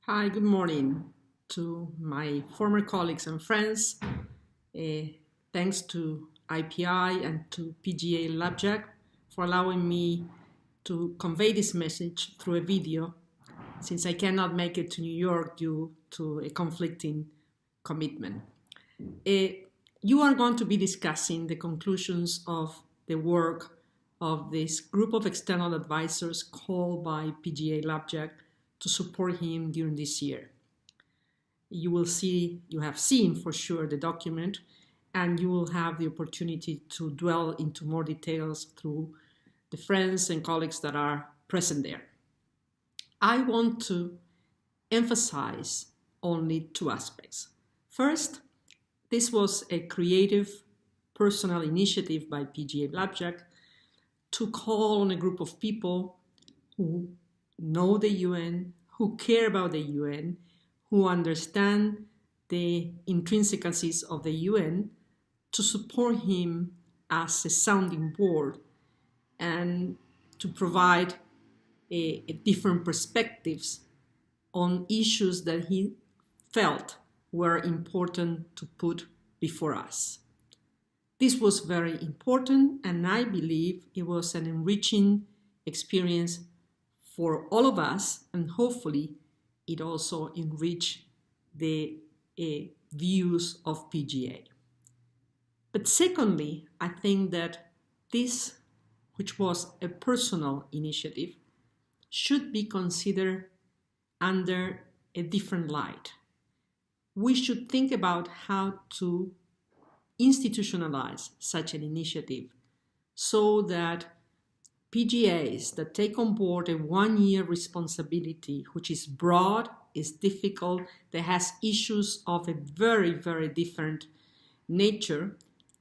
Hi, good morning to my former colleagues and friends. Thanks to IPI and to PGA LabJack for allowing me to convey this message through a video since I cannot make it to New York due to a conflicting commitment. You are going to be discussing the conclusions of the work of this group of external advisors called by PGA LabJack to support him during this year. You have seen for sure the document, and you will have the opportunity to dwell into more details through the friends and colleagues that are present there. I want to emphasize only two aspects. First, this was a creative, personal initiative by PGA LabJack to call on a group of people who know the UN, who care about the UN, who understand the intrinsicies of the UN, to support him as a sounding board and to provide different perspectives on issues that he felt were important to put before us. This was very important, and I believe it was an enriching experience for all of us, and hopefully it also enriched the views of PGA. But secondly, I think that this, which was a personal initiative, should be considered under a different light. We should think about how to institutionalize such an initiative so that PGAs that take on board a one-year responsibility, which is broad, is difficult, that has issues of a very, very different nature,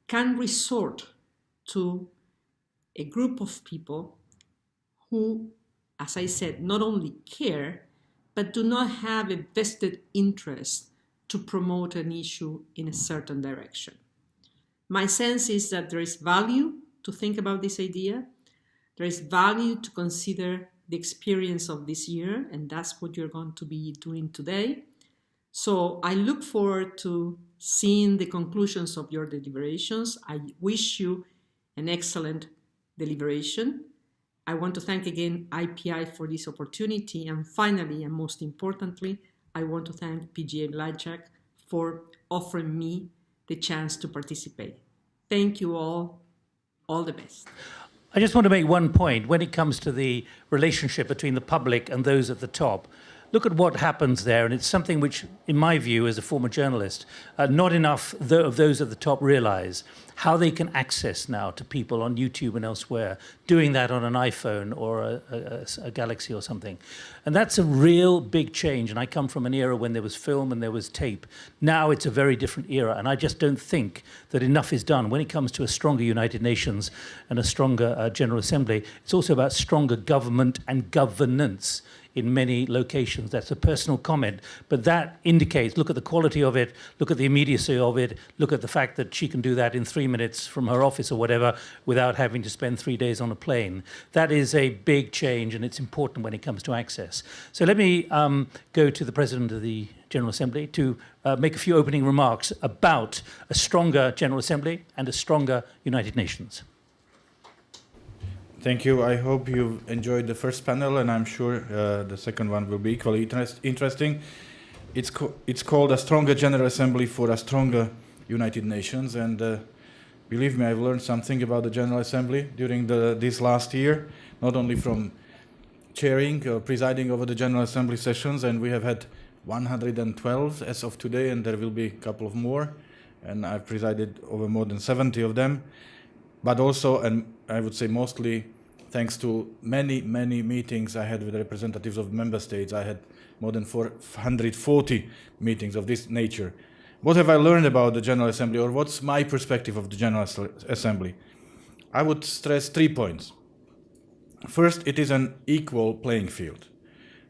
can resort to a group of people who, as I said, not only care, but do not have a vested interest to promote an issue in a certain direction. My sense is that there is value to think about this idea. There is value to consider the experience of this year, and that's what you're going to be doing today. So I look forward to seeing the conclusions of your deliberations. I wish you an excellent deliberation. I want to thank again IPI for this opportunity. And finally, and most importantly, I want to thank PGA LabJack for offering me the chance to participate. Thank you all. All the best. I just want to make one point when it comes to the relationship between the public and those at the top. Look at what happens there, and it's something which, in my view, as a former journalist, not enough of those at the top realize how they can access now to people on YouTube and elsewhere, doing that on an iPhone or a Galaxy or something. And that's a real big change, and I come from an era when there was film and there was tape. Now it's a very different era, and I just don't think that enough is done. When it comes to a stronger United Nations and a stronger General Assembly, it's also about stronger government and governance in many locations. That's a personal comment, but that indicates, look at the quality of it, look at the immediacy of it, look at the fact that she can do that in 3 minutes from her office or whatever without having to spend 3 days on a plane. That is a big change, and it's important when it comes to access. So let me go to the President of the General Assembly to make a few opening remarks about a stronger General Assembly and a stronger United Nations. Thank you. I hope you've enjoyed the first panel, and I'm sure the second one will be equally interesting. It's called A Stronger General Assembly for a Stronger United Nations, and believe me, I've learned something about the General Assembly during this last year, not only from chairing or presiding over the General Assembly sessions, and we have had 112 as of today, and there will be a couple of more, and I've presided over more than 70 of them. But also, and I would say mostly, thanks to many, many meetings I had with representatives of member states. I had more than 440 meetings of this nature. What have I learned about the General Assembly, or what's my perspective of the General Assembly? I would stress 3 points. First, it is an equal playing field.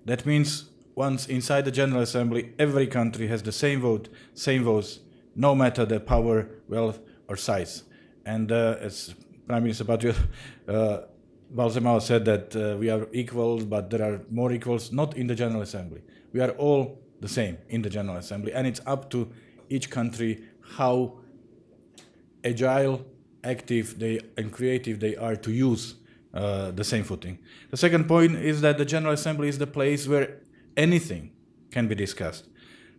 That means once inside the General Assembly, every country has the same votes, no matter their power, wealth, or size. And as Prime Minister Patriot Balsemao said that we are equals, but there are more equals, not in the General Assembly. We are all the same in the General Assembly, and it's up to each country how agile, active and creative they are to use the same footing. The second point is that the General Assembly is the place where anything can be discussed.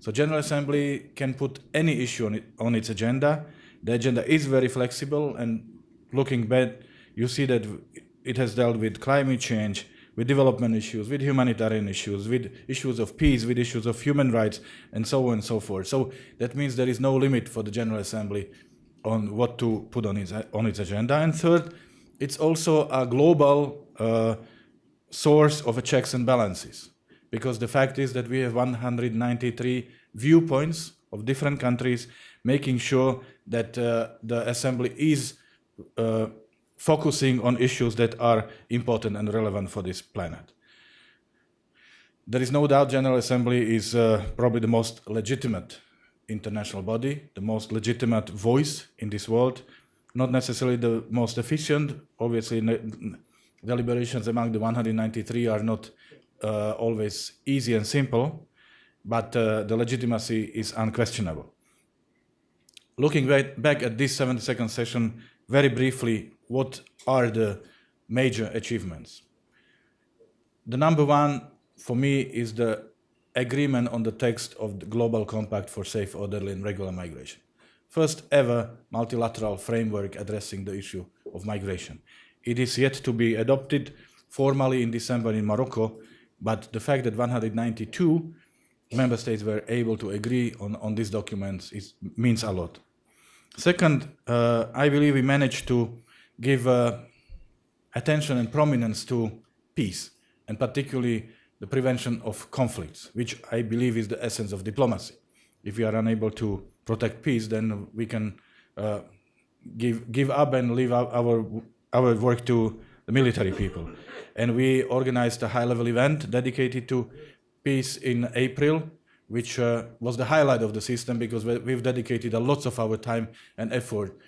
So General Assembly can put any issue on its agenda. The agenda is very flexible, and looking back, you see that it has dealt with climate change, with development issues, with humanitarian issues, with issues of peace, with issues of human rights, and so on and so forth. So that means there is no limit for the General Assembly on what to put on its agenda. And third, it's also a global source of checks and balances, because the fact is that we have 193 viewpoints of different countries, making sure that the Assembly is focusing on issues that are important and relevant for this planet. There is no doubt General Assembly is probably the most legitimate international body, the most legitimate voice in this world, not necessarily the most efficient. Obviously, deliberations among the 193 are not always easy and simple, but the legitimacy is unquestionable. Looking back at this 72nd session, very briefly, what are the major achievements? The number one for me is the agreement on the text of the Global Compact for Safe, Orderly and Regular Migration. First ever multilateral framework addressing the issue of migration. It is yet to be adopted formally in December in Morocco, but the fact that 192 member states were able to agree on these documents means a lot. Second, I believe we managed to give attention and prominence to peace, and particularly the prevention of conflicts, which I believe is the essence of diplomacy. If we are unable to protect peace, then we can give up and leave our work to the military people. And we organized a high-level event dedicated to peace in April, which was the highlight of the system, because we've dedicated a lot of our time and effort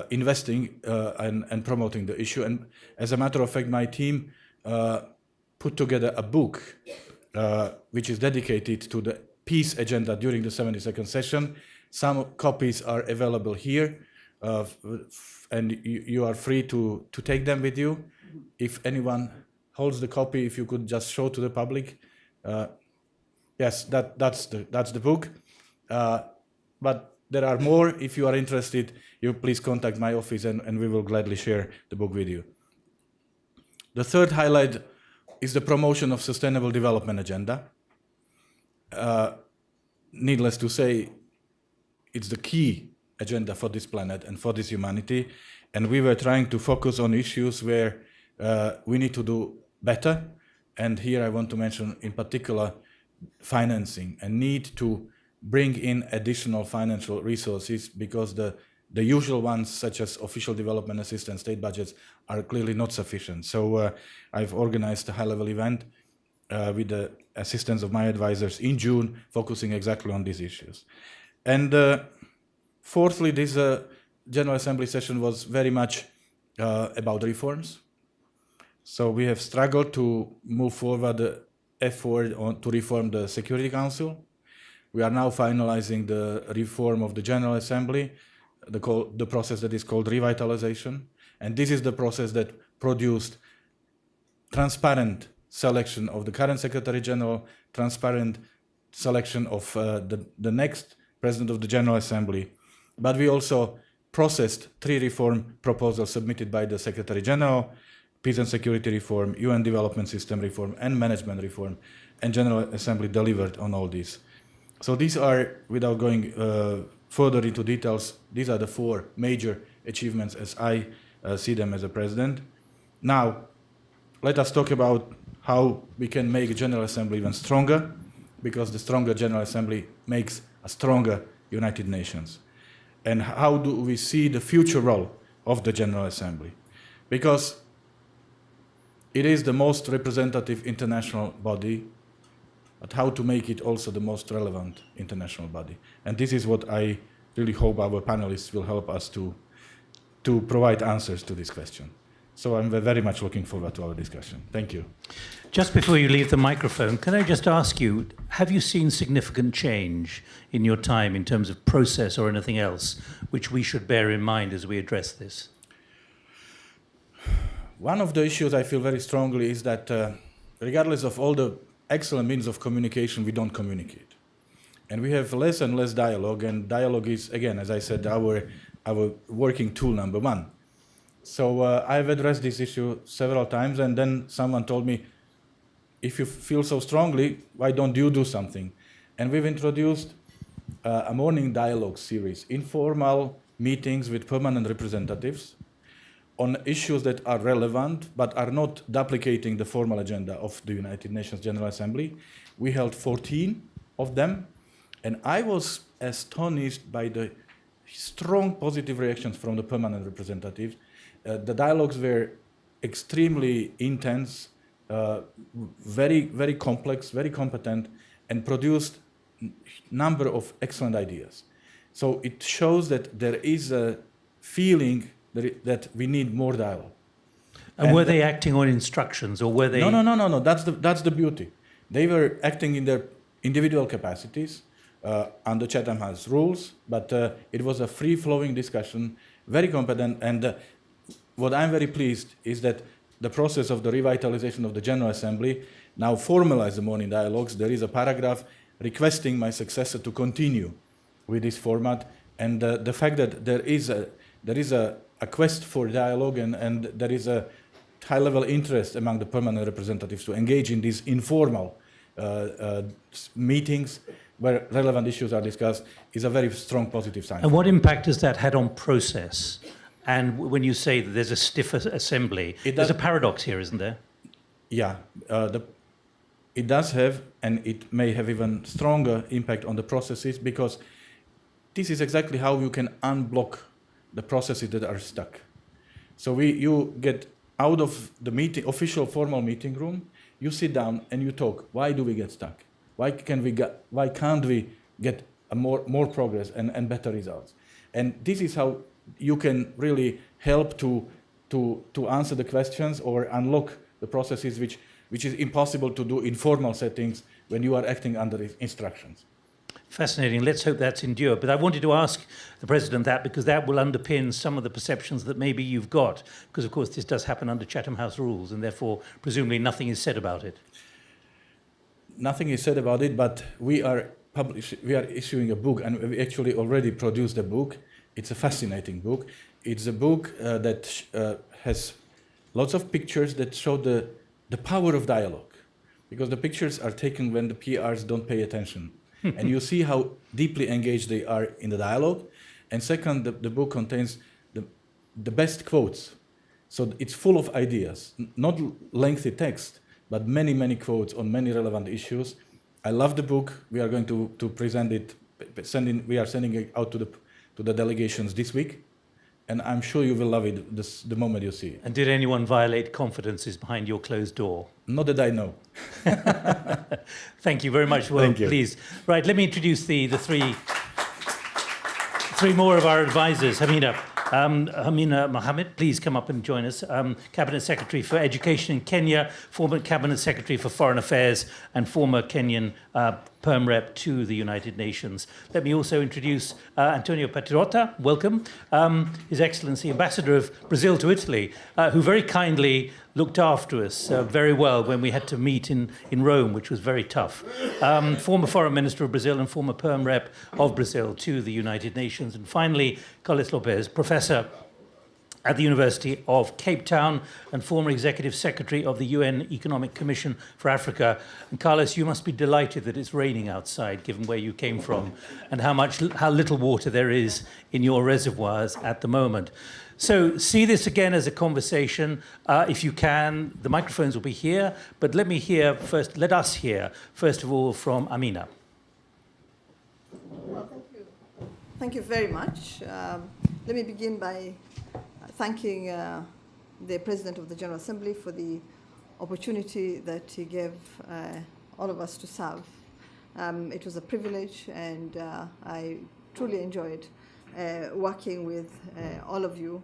investing and promoting the issue. And as a matter of fact, my team put together a book which is dedicated to the peace agenda during the 72nd session. Some copies are available here, and you are free to take them with you. If anyone holds the copy, if you could just show to the public. Yes, that's the book. But there are more. If you are interested, you please contact my office, and we will gladly share the book with you. The third highlight is the promotion of Sustainable Development Agenda. Needless to say, it's the key agenda for this planet and for this humanity. And we were trying to focus on issues where we need to do better. And here I want to mention in particular financing and need to bring in additional financial resources, because the usual ones, such as official development assistance, state budgets, are clearly not sufficient. So I've organized a high-level event with the assistance of my advisors in June, focusing exactly on these issues. And fourthly, this General Assembly session was very much about reforms. So we have struggled to move forward the effort to reform the Security Council. We are now finalizing the reform of the General Assembly, the process that is called revitalization. And this is the process that produced transparent selection of the current Secretary General, transparent selection of the next President of the General Assembly. But we also processed 3 reform proposals submitted by the Secretary General: peace and security reform, UN development system reform, and management reform. And General Assembly delivered on all these. So these are, without going further into details, these are the 4 major achievements as I see them as a president. Now, let us talk about how we can make a General Assembly even stronger, because the stronger General Assembly makes a stronger United Nations. And how do we see the future role of the General Assembly? Because it is the most representative international body, but how to make it also the most relevant international body. And this is what I really hope our panelists will help us to provide answers to this question. So I'm very much looking forward to our discussion. Thank you. Just before you leave the microphone, can I just ask you, have you seen significant change in your time in terms of process or anything else which we should bear in mind as we address this? One of the issues I feel very strongly is that regardless of all the excellent means of communication, we don't communicate. And we have less and less dialogue, and dialogue is, again, as I said, our working tool number one. So I've addressed this issue several times, and then someone told me, if you feel so strongly, why don't you do something? And we've introduced a morning dialogue series, informal meetings with permanent representatives on issues that are relevant but are not duplicating the formal agenda of the United Nations General Assembly. We held 14 of them, and I was astonished by the strong positive reactions from the permanent representatives. The dialogues were extremely intense, very, very complex, very competent, and produced a number of excellent ideas. So it shows that there is a feeling that we need more dialogue. And were they acting on instructions, or were they... No. That's the beauty. They were acting in their individual capacities under Chatham House rules, but it was a free-flowing discussion, very competent, and what I'm very pleased is that the process of the revitalization of the General Assembly now formalized the morning dialogues. There is a paragraph requesting my successor to continue with this format, and the fact that there is a quest for dialogue and there is a high-level interest among the permanent representatives to engage in these informal meetings where relevant issues are discussed is a very strong positive sign. And what impact has that had on process? And when you say that there's a stiff assembly, there's a paradox here, isn't there? Yeah, it does have, and it may have even stronger impact on the processes, because this is exactly how you can unblock the processes that are stuck. So you get out of the official formal meeting room, you sit down and you talk. Why do we get stuck? Why can't we get more progress and better results? And this is how you can really help to answer the questions or unlock the processes which is impossible to do in formal settings when you are acting under instructions. Fascinating. Let's hope that's endured. But I wanted to ask the President that because that will underpin some of the perceptions that maybe you've got, because, of course, this does happen under Chatham House rules, and therefore, presumably, nothing is said about it. Nothing is said about it, but we are issuing a book, and we actually already produced a book. It's a fascinating book. It's a book that has lots of pictures that show the power of dialogue, because the pictures are taken when the PRs don't pay attention. And you see how deeply engaged they are in the dialogue. And second, the book contains the best quotes. So it's full of ideas, not lengthy text, but many, many quotes on many relevant issues. I love the book. We are going to present it, we are sending it out to the delegations this week. And I'm sure you will love it the moment you see it. And did anyone violate confidences behind your closed door? Not that I know. Thank you very much. Well, Thank you. Please. Right, let me introduce the three more of our advisors. Hamina Mohammed, please come up and join us. Cabinet Secretary for Education in Kenya, former Cabinet Secretary for Foreign Affairs, and former Kenyan Perm Rep to the United Nations. Let me also introduce Antonio Patriota, welcome, His Excellency Ambassador of Brazil to Italy, who very kindly looked after us very well when we had to meet in Rome, which was very tough. Former Foreign Minister of Brazil and former Perm Rep of Brazil to the United Nations. And finally, Carlos Lopez, Professor at the University of Cape Town and former Executive Secretary of the UN Economic Commission for Africa. And Carlos, you must be delighted that it's raining outside, given where you came from and how little water there is in your reservoirs at the moment. So see this again as a conversation. If you can, the microphones will be here, but let us hear, first of all, from Amina. Well, thank you. Thank you very much. Let me begin by thanking the President of the General Assembly for the opportunity that he gave all of us to serve. It was a privilege, and I truly enjoyed working with all of you.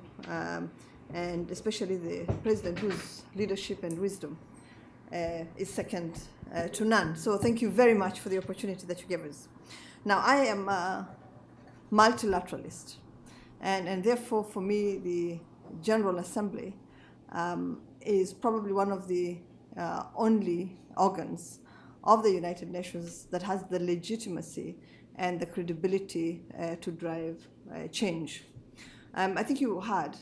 and especially the president whose leadership and wisdom is second to none. So thank you very much for the opportunity that you gave us. Now, I am a multilateralist, and therefore for me the General Assembly is probably one of the only organs of the United Nations that has the legitimacy and the credibility to drive change. I think you heard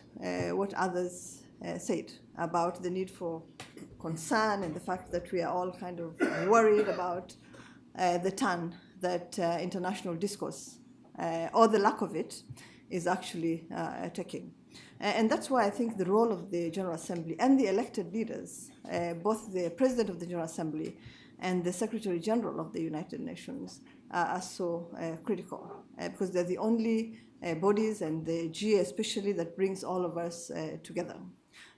what others said about the need for concern and the fact that we are all kind of worried about the turn that international discourse, or the lack of it, is actually taking. And that's why I think the role of the General Assembly and the elected leaders, both the President of the General Assembly and the Secretary General of the United Nations, are so critical, because they're the only bodies, and the GA especially, that brings all of us together.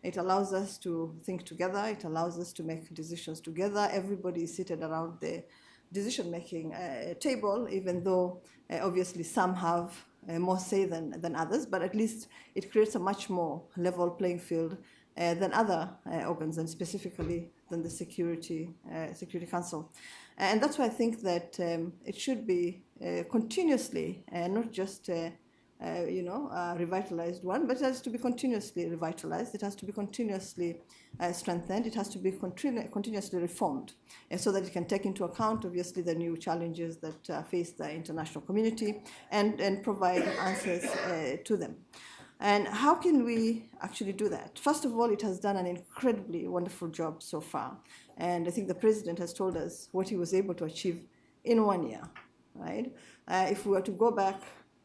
It allows us to think together, it allows us to make decisions together. Everybody is seated around the decision-making table, even though obviously some have more say than others, but at least it creates a much more level playing field than other organs, and specifically than the Security Council. And that's why I think that it should be continuously, not just revitalized one, but it has to be continuously revitalized. It has to be continuously strengthened. It has to be continuously reformed, so that it can take into account, obviously, the new challenges that face the international community and provide answers to them. And how can we actually do that? First of all, it has done an incredibly wonderful job so far. And I think the president has told us what he was able to achieve in 1 year, right? If we were to go back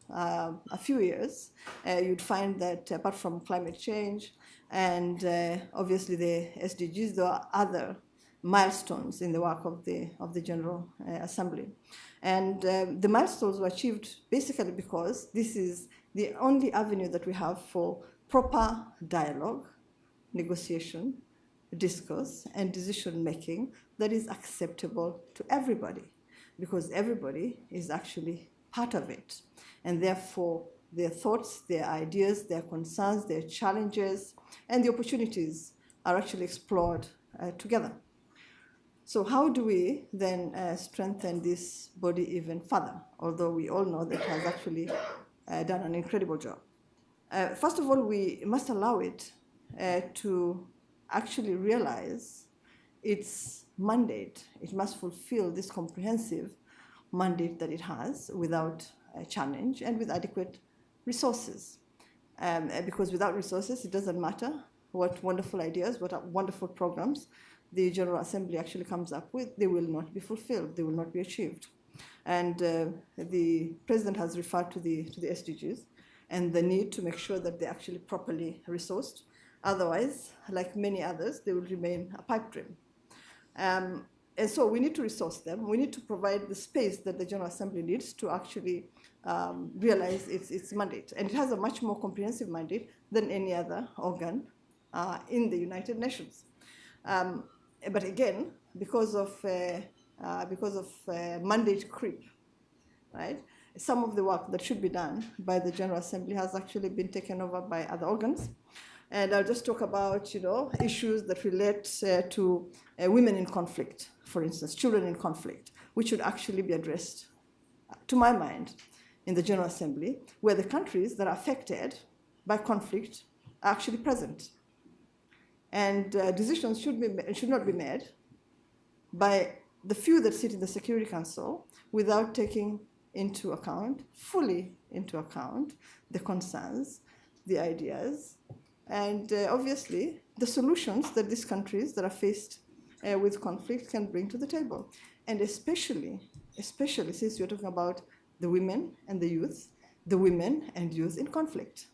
a few years, you'd find that apart from climate change and obviously the SDGs, there are other milestones in the work of the General Assembly. And the milestones were achieved basically because this is the only avenue that we have for proper dialogue, negotiation, discourse, and decision-making that is acceptable to everybody, because everybody is actually part of it. And therefore, their thoughts, their ideas, their concerns, their challenges, and the opportunities are actually explored together. So how do we then strengthen this body even further, although we all know that it has actually done an incredible job? First of all, we must allow it to actually realize its mandate. It must fulfill this comprehensive mandate that it has without challenge and with adequate resources. Because without resources, it doesn't matter what wonderful ideas, what wonderful programs the General Assembly actually comes up with, they will not be fulfilled, they will not be achieved. And the President has referred to the SDGs and the need to make sure that they're actually properly resourced. Otherwise, like many others, they will remain a pipe dream. And so we need to resource them. We need to provide the space that the General Assembly needs to actually realize its mandate. And it has a much more comprehensive mandate than any other organ in the United Nations. But again, because of mandate creep, right? Some of the work that should be done by the General Assembly has actually been taken over by other organs. And I'll just talk about, issues that relate to women in conflict, for instance, children in conflict, which should actually be addressed, to my mind, in the General Assembly, where the countries that are affected by conflict are actually present. And decisions should not be made by the few that sit in the Security Council without taking fully into account, the concerns, the ideas, and obviously the solutions that these countries that are faced with conflict can bring to the table. And especially since we're talking about the women and the youth, the women and youth in conflict.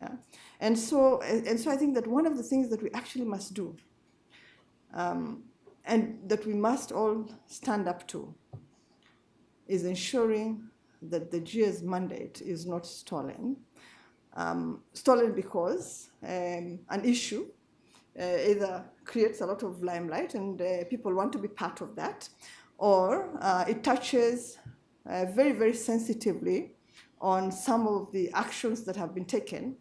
Yeah. And so I think that one of the things that we actually must do, and that we must all stand up to, is ensuring that the GA's mandate is not stolen. Stolen because an issue either creates a lot of limelight and people want to be part of that, or it touches very, very sensitively on some of the actions that have been taken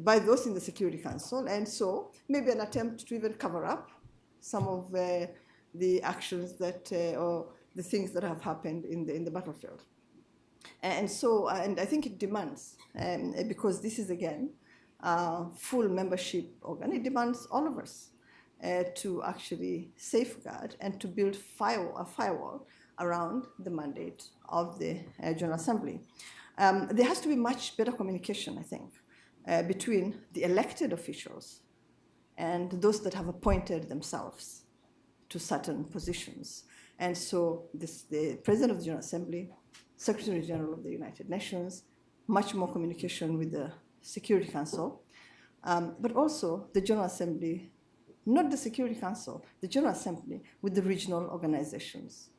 by those in the Security Council, and so maybe an attempt to even cover up some of the actions that or the things that have happened in the battlefield. And so, and I think it demands, because this is again full membership organ, it demands all of us to actually safeguard and to build a firewall around the mandate of the General Assembly. There has to be much better communication, I think, between the elected officials and those that have appointed themselves to certain positions. And so the President of the General Assembly, Secretary General of the United Nations, much more communication with the Security Council, but also the General Assembly, not the Security Council, the General Assembly with the regional organizations.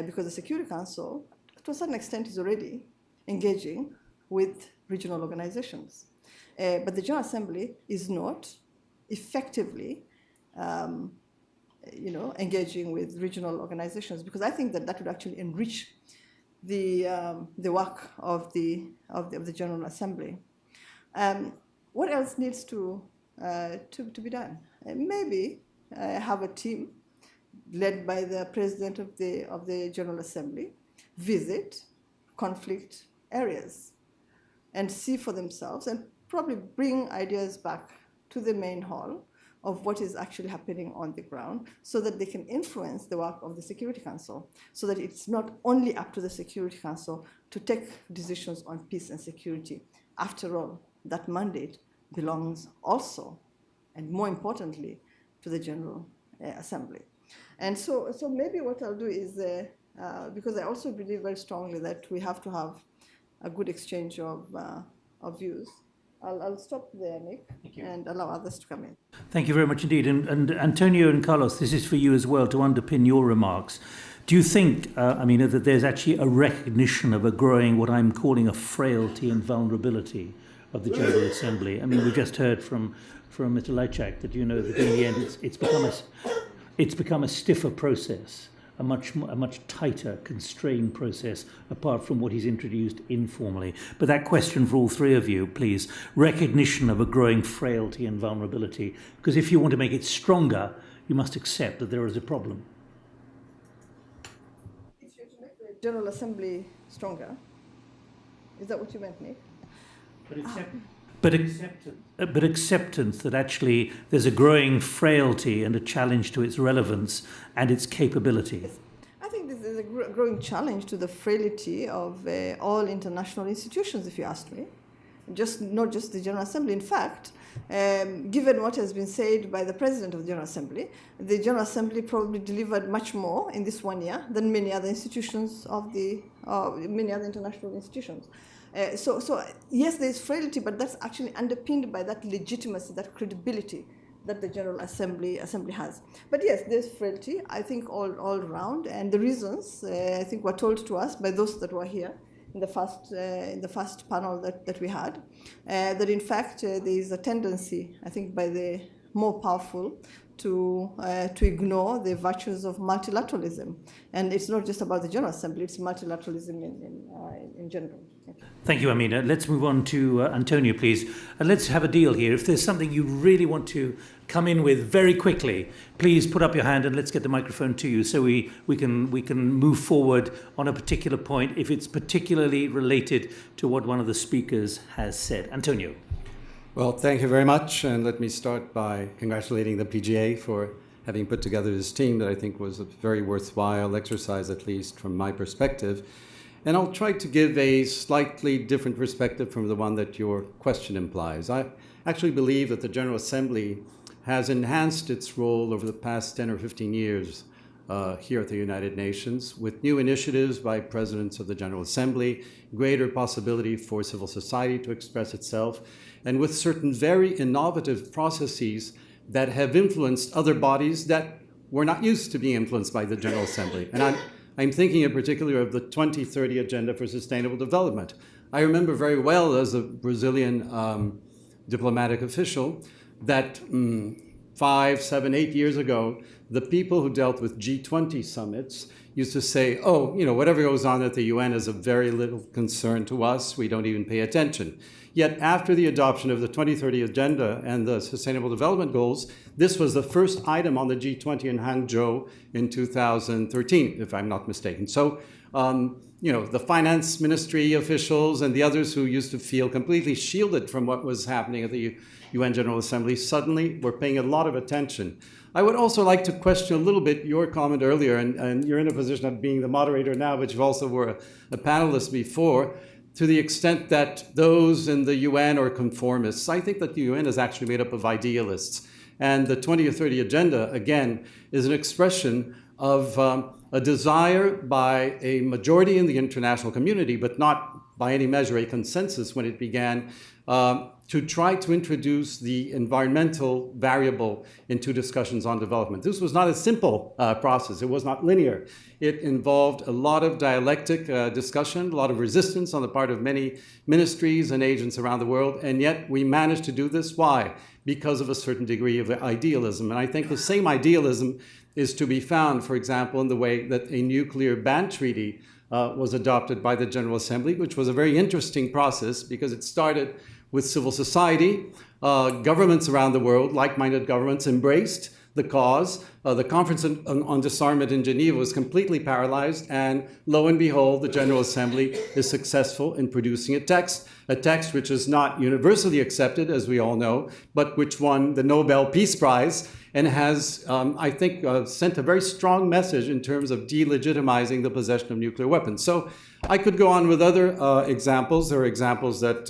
Because the Security Council, to a certain extent, is already engaging with regional organizations. But the General Assembly is not effectively engaging with regional organizations, because I think that would actually enrich the work of the General Assembly. What else needs to be done? Maybe have a team led by the President of the General Assembly visit conflict areas and see for themselves, and probably bring ideas back to the main hall of what is actually happening on the ground, so that they can influence the work of the Security Council, so that it's not only up to the Security Council to take decisions on peace and security. After all, that mandate belongs also, and more importantly, to the General Assembly. And so maybe what I'll do is, because I also believe very strongly that we have to have a good exchange of views, I'll stop there, Nick, and allow others to come in. Thank you very much indeed. And Antonio and Carlos, this is for you as well, to underpin your remarks. Do you think, that there's actually a recognition of a growing, what I'm calling a frailty and vulnerability of the General Assembly? I mean, we just heard from Mr. Lajcak that, that in the end it's become a stiffer process, a much tighter, constrained process, apart from what he's introduced informally. But that question for all three of you, please, recognition of a growing frailty and vulnerability, because if you want to make it stronger, you must accept that there is a problem. If you're to make the General Assembly stronger, is that what you meant, Nick? But acceptance that actually there's a growing frailty and a challenge to its relevance and its capability. Yes. I think this is a growing challenge to the frailty of all international institutions, if you ask me. Not just the General Assembly. In fact, given what has been said by the President of the General Assembly, the General Assembly probably delivered much more in this 1 year than many other institutions many other international institutions. So yes, there is frailty, but that's actually underpinned by that legitimacy, that credibility that the General Assembly has. But yes, there's frailty, I think, all around, and the reasons, I think, were told to us by those that were here in the first panel that we had, that in fact there is a tendency, I think, by the more powerful to ignore the virtues of multilateralism. And it's not just about the General Assembly, it's multilateralism in general. Thank you, Amina. Let's move on to Antonio, please. And let's have a deal here. If there's something you really want to come in with very quickly, please put up your hand and let's get the microphone to you so we can move forward on a particular point if it's particularly related to what one of the speakers has said. Antonio. Well, thank you very much, and let me start by congratulating the PGA for having put together this team that I think was a very worthwhile exercise, at least from my perspective. And I'll try to give a slightly different perspective from the one that your question implies. I actually believe that the General Assembly has enhanced its role over the past 10 or 15 years here at the United Nations, with new initiatives by presidents of the General Assembly, greater possibility for civil society to express itself, and with certain very innovative processes that have influenced other bodies that were not used to being influenced by the General Assembly. And I'm thinking in particular of the 2030 Agenda for Sustainable Development. I remember very well as a Brazilian diplomatic official that 5, 7, 8 years ago, the people who dealt with G20 summits used to say, oh, whatever goes on at the UN is of very little concern to us. We don't even pay attention. Yet after the adoption of the 2030 Agenda and the Sustainable Development Goals, this was the first item on the G20 in Hangzhou in 2013, if I'm not mistaken. So, the finance ministry officials and the others who used to feel completely shielded from what was happening at the UN General Assembly suddenly were paying a lot of attention. I would also like to question a little bit your comment earlier, and you're in a position of being the moderator now, but you also were a panelist before, to the extent that those in the UN are conformists. I think that the UN is actually made up of idealists. And the 2030 Agenda, again, is an expression of a desire by a majority in the international community, but not by any measure a consensus when it began, to try to introduce the environmental variable into discussions on development. This was not a simple process. It was not linear. It involved a lot of dialectic discussion, a lot of resistance on the part of many ministries and agents around the world, and yet we managed to do this. Why? Because of a certain degree of idealism. And I think the same idealism is to be found, for example, in the way that a nuclear ban treaty was adopted by the General Assembly, which was a very interesting process because it started with civil society. Governments around the world, like-minded governments, embraced the cause. The Conference on Disarmament in Geneva was completely paralyzed, and lo and behold, the General Assembly is successful in producing a text which is not universally accepted, as we all know, but which won the Nobel Peace Prize and has, I think, sent a very strong message in terms of delegitimizing the possession of nuclear weapons. So I could go on with other examples. There are examples that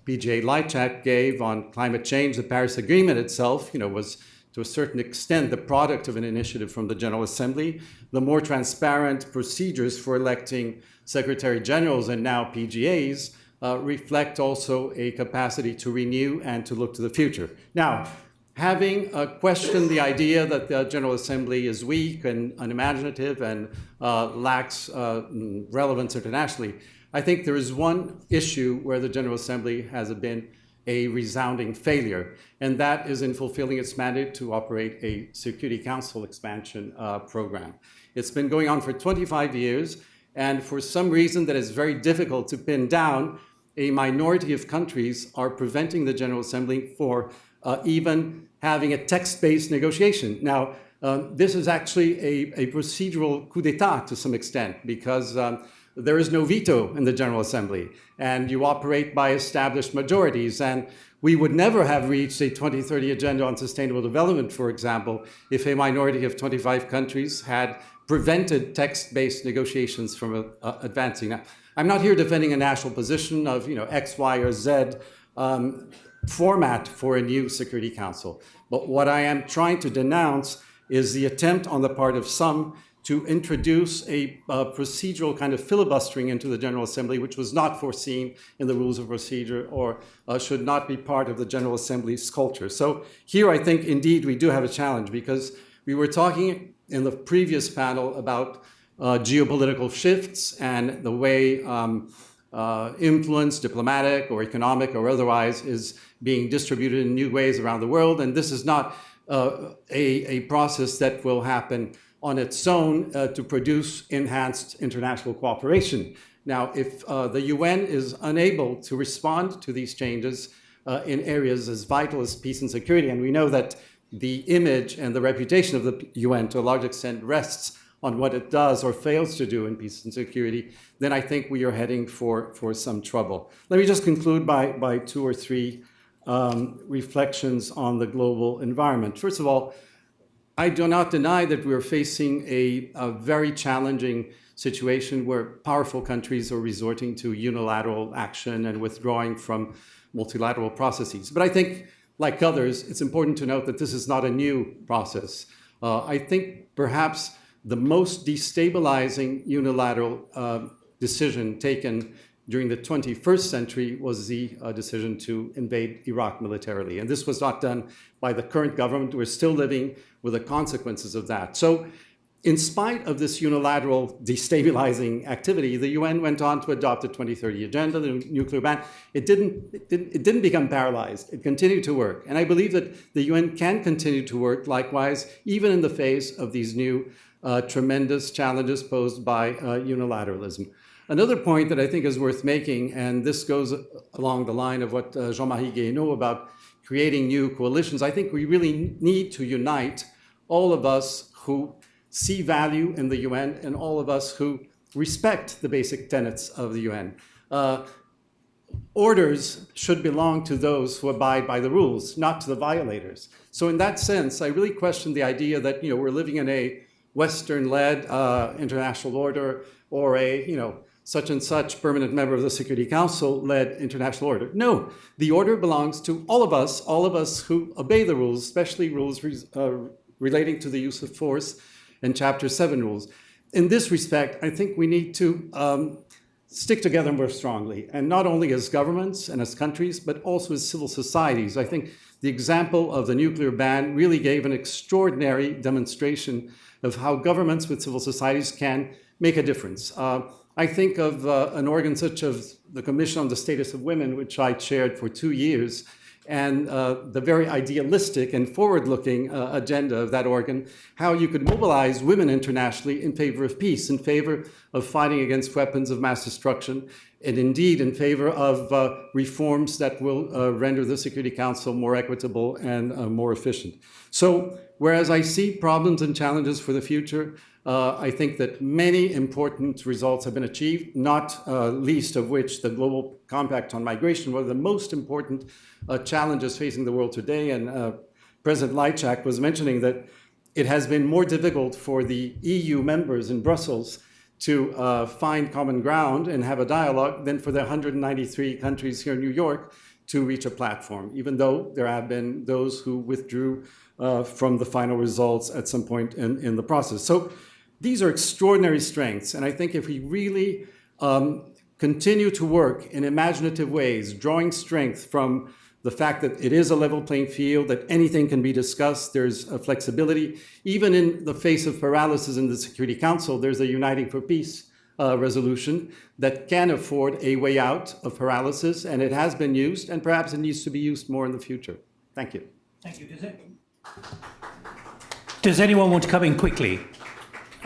PGA Lychak gave on climate change. The Paris Agreement itself, was to a certain extent the product of an initiative from the General Assembly. The more transparent procedures for electing Secretary Generals and now PGAs reflect also a capacity to renew and to look to the future. Now, having questioned the idea that the General Assembly is weak and unimaginative and lacks relevance internationally, I think there is one issue where the General Assembly has been a resounding failure, and that is in fulfilling its mandate to operate a Security Council expansion program. It's been going on for 25 years, and for some reason that is very difficult to pin down, a minority of countries are preventing the General Assembly for even having a text-based negotiation. Now, this is actually a procedural coup d'etat to some extent, because there is no veto in the General Assembly, and you operate by established majorities. And we would never have reached a 2030 Agenda on Sustainable Development, for example, if a minority of 25 countries had prevented text-based negotiations from advancing. Now, I'm not here defending a national position of X, Y, or Z format for a new Security Council. But what I am trying to denounce is the attempt on the part of some to introduce a procedural kind of filibustering into the General Assembly, which was not foreseen in the rules of procedure or should not be part of the General Assembly's culture. So here I think indeed we do have a challenge, because we were talking in the previous panel about geopolitical shifts and the way influence, diplomatic or economic or otherwise, is being distributed in new ways around the world. And this is not a process that will happen on its own to produce enhanced international cooperation. Now, if the UN is unable to respond to these changes in areas as vital as peace and security, and we know that the image and the reputation of the UN to a large extent rests on what it does or fails to do in peace and security, then I think we are heading for some trouble. Let me just conclude by two or three reflections on the global environment. First of all, I do not deny that we are facing a very challenging situation where powerful countries are resorting to unilateral action and withdrawing from multilateral processes. But I think, like others, it's important to note that this is not a new process. I think perhaps the most destabilizing unilateral decision taken during the 21st century was the decision to invade Iraq militarily. And this was not done by the current government. We're still living with the consequences of that. So in spite of this unilateral destabilizing activity, the UN went on to adopt the 2030 agenda, the nuclear ban. It didn't become paralyzed. It continued to work. And I believe that the UN can continue to work likewise, even in the face of these new tremendous challenges posed by unilateralism. Another point that I think is worth making, and this goes along the line of what Jean-Marie Guéhenno about creating new coalitions, I think we really need to unite all of us who see value in the UN and all of us who respect the basic tenets of the UN. Orders should belong to those who abide by the rules, not to the violators. So in that sense, I really question the idea that we're living in a Western-led international order or a such and such permanent member of the Security Council led international order. No, the order belongs to all of us who obey the rules, especially rules relating to the use of force and Chapter 7 rules. In this respect, I think we need to stick together more strongly, and not only as governments and as countries, but also as civil societies. I think the example of the nuclear ban really gave an extraordinary demonstration of how governments with civil societies can make a difference. I think of an organ such as the Commission on the Status of Women, which I chaired for 2 years, and the very idealistic and forward-looking agenda of that organ, how you could mobilize women internationally in favor of peace, in favor of fighting against weapons of mass destruction, and indeed in favor of reforms that will render the Security Council more equitable and more efficient. So, whereas I see problems and challenges for the future, I think that many important results have been achieved, not least of which the Global Compact on Migration, one of the most important challenges facing the world today. And President Lajčák was mentioning that it has been more difficult for the EU members in Brussels to find common ground and have a dialogue than for the 193 countries here in New York to reach a platform, even though there have been those who withdrew from the final results at some point in the process. So these are extraordinary strengths, and I think if we really continue to work in imaginative ways, drawing strength from the fact that it is a level playing field, that anything can be discussed, there's a flexibility. Even in the face of paralysis in the Security Council, there's a Uniting for Peace resolution that can afford a way out of paralysis, and it has been used, and perhaps it needs to be used more in the future. Thank you. Thank you. Does anyone want to come in quickly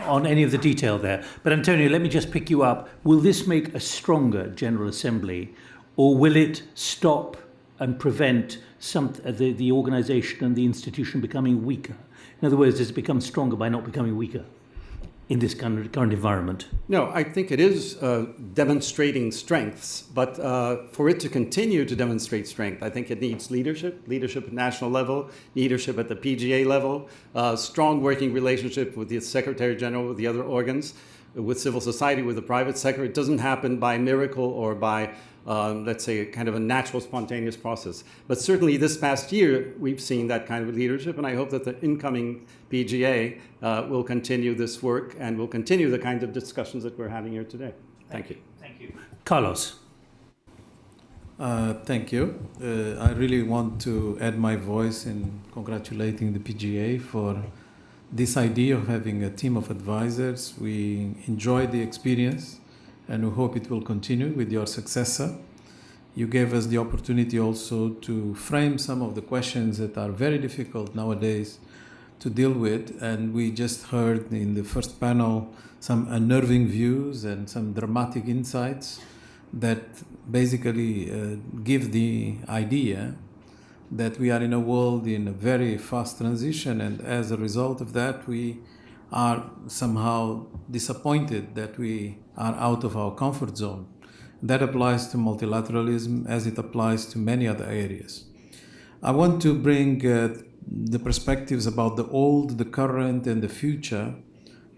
on any of the detail there? But Antonio, let me just pick you up. Will this make a stronger General Assembly, or will it stop and prevent the organisation and the institution becoming weaker? In other words, does it become stronger by not becoming weaker in this current environment? No, I think it is demonstrating strengths, but for it to continue to demonstrate strength, I think it needs leadership at national level, leadership at the PGA level, strong working relationship with the Secretary General, with the other organs, with civil society, with the private sector. It doesn't happen by miracle or by let's say, kind of a natural, spontaneous process. But certainly this past year, we've seen that kind of leadership, and I hope that the incoming PGA will continue this work and will continue the kind of discussions that we're having here today. Thank you. Thank you. Carlos. Thank you. I really want to add my voice in congratulating the PGA for this idea of having a team of advisors. We enjoyed the experience, and we hope it will continue with your successor. You gave us the opportunity also to frame some of the questions that are very difficult nowadays to deal with, and we just heard in the first panel some unnerving views and some dramatic insights that basically give the idea that we are in a world in a very fast transition, and as a result of that we are somehow disappointed that we are out of our comfort zone. That applies to multilateralism as it applies to many other areas. I want to bring the perspectives about the old, the current, and the future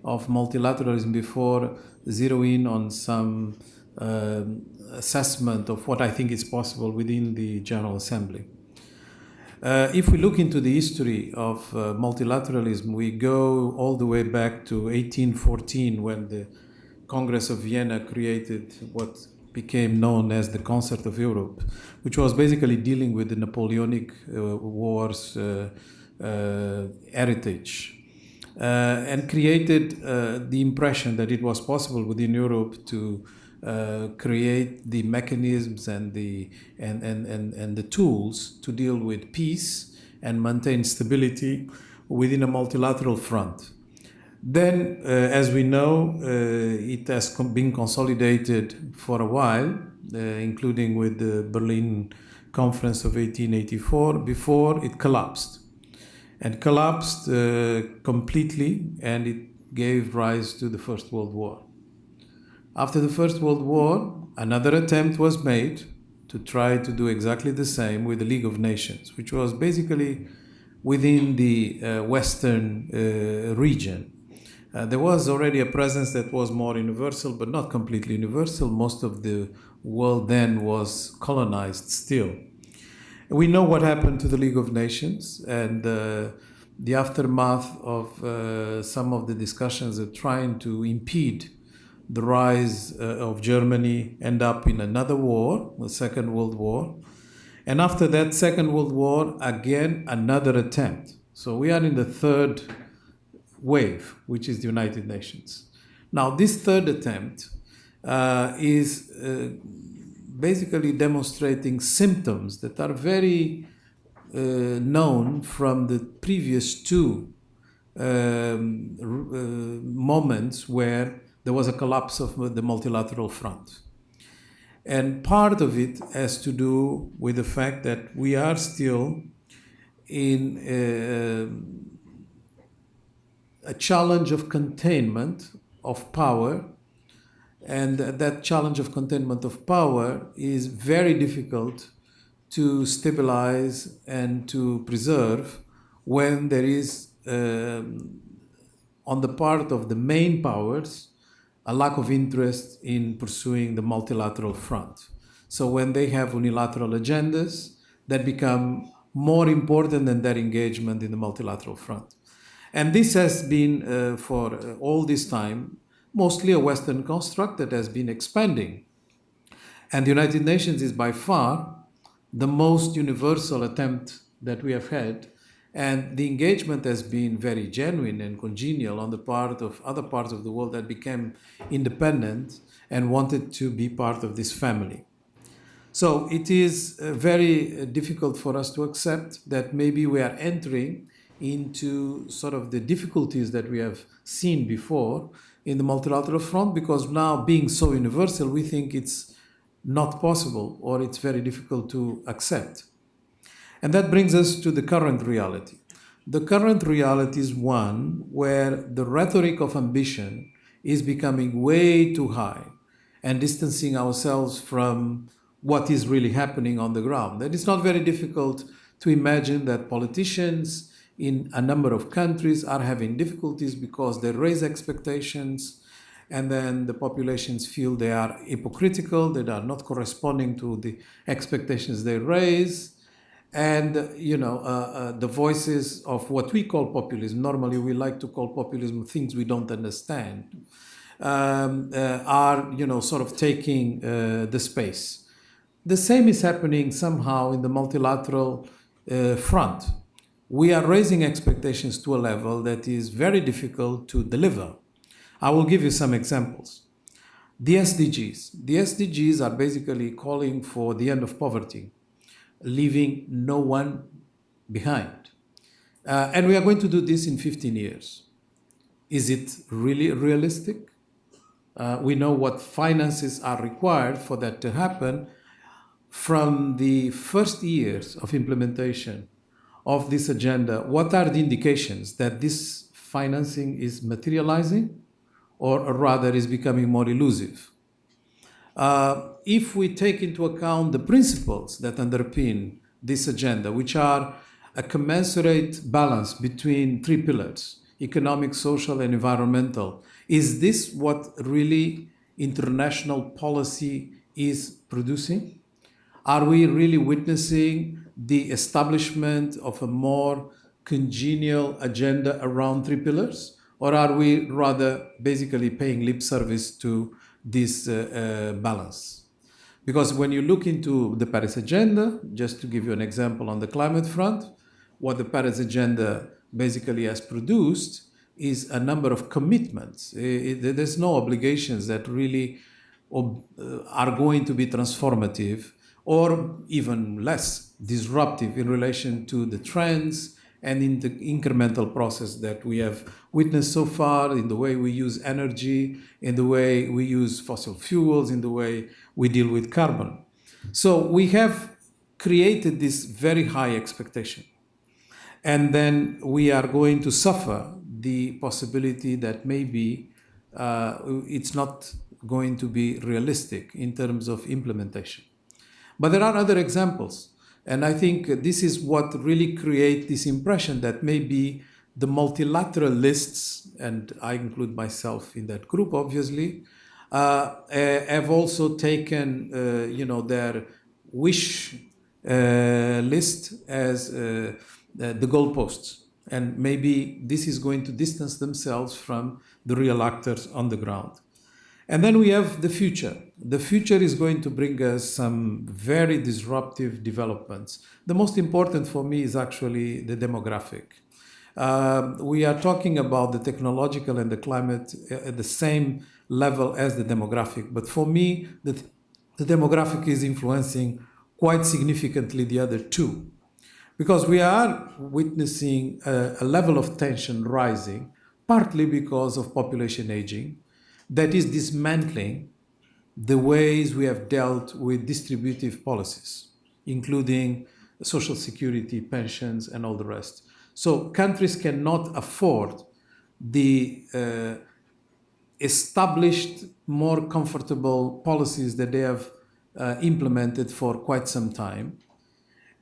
of multilateralism before zeroing in on some assessment of what I think is possible within the General Assembly. If we look into the history of multilateralism, we go all the way back to 1814 when the Congress of Vienna created what became known as the Concert of Europe, which was basically dealing with the Napoleonic Wars heritage. and created the impression that it was possible within Europe to create the mechanisms and the tools to deal with peace and maintain stability within a multilateral front. Then, as we know, it has been consolidated for a while, including with the Berlin Conference of 1884, before it collapsed. And collapsed completely, and it gave rise to the First World War. After the First World War, another attempt was made to try to do exactly the same with the League of Nations, which was basically within the Western region. There was already a presence that was more universal, but not completely universal. Most of the world then was colonized still. We know what happened to the League of Nations, and the aftermath of some of the discussions of trying to impede the rise of Germany end up in another war, the Second World War. And after that Second World War, again, another attempt. So we are in the third wave, which is the United Nations. Now, this third attempt is basically demonstrating symptoms that are very known from the previous two moments where there was a collapse of the multilateral front. And part of it has to do with the fact that we are still in a challenge of containment of power, and that challenge of containment of power is very difficult to stabilize and to preserve when there is, on the part of the main powers, a lack of interest in pursuing the multilateral front. So when they have unilateral agendas that become more important than their engagement in the multilateral front. And this has been, for all this time, mostly a Western construct that has been expanding. And the United Nations is by far the most universal attempt that we have had. And the engagement has been very genuine and congenial on the part of other parts of the world that became independent and wanted to be part of this family. So it is very difficult for us to accept that maybe we are entering into sort of the difficulties that we have seen before in the multilateral front, because now being so universal, we think it's not possible or it's very difficult to accept. And that brings us to the current reality. The current reality is one where the rhetoric of ambition is becoming way too high and distancing ourselves from what is really happening on the ground. And it's not very difficult to imagine that politicians in a number of countries are having difficulties because they raise expectations and then the populations feel they are hypocritical, they are not corresponding to the expectations they raise. And, the voices of what we call populism, normally we like to call populism things we don't understand, are, sort of taking the space. The same is happening somehow in the multilateral front. We are raising expectations to a level that is very difficult to deliver. I will give you some examples. The SDGs. The SDGs are basically calling for the end of poverty, leaving no one behind. And we are going to do this in 15 years. Is it really realistic? We know what finances are required for that to happen. From the first years of implementation of this agenda, what are the indications that this financing is materializing or rather is becoming more elusive? If we take into account the principles that underpin this agenda, which are a commensurate balance between three pillars, economic, social, and environmental, is this what really international policy is producing? Are we really witnessing the establishment of a more congenial agenda around three pillars? Or are we rather basically paying lip service to this balance? Because when you look into the Paris Agenda, just to give you an example on the climate front, what the Paris Agenda basically has produced is a number of commitments. There's no obligations that really are going to be transformative or even less disruptive in relation to the trends and in the incremental process that we have witnessed so far in the way we use energy, in the way we use fossil fuels, in the way we deal with carbon. So we have created this very high expectation. And then we are going to suffer the possibility that maybe it's not going to be realistic in terms of implementation. But there are other examples. And I think this is what really creates this impression that maybe the multilateralists, and I include myself in that group, obviously, have also taken, their wish list as the goalposts. And maybe this is going to distance themselves from the real actors on the ground. And then we have the future. The future is going to bring us some very disruptive developments. The most important for me is actually the demographic. We are talking about the technological and the climate at the same level as the demographic. But for me, the demographic is influencing quite significantly the other two. Because we are witnessing a level of tension rising, partly because of population aging, that is dismantling the ways we have dealt with distributive policies, including social security, pensions, and all the rest. So countries cannot afford the established, more comfortable policies that they have implemented for quite some time.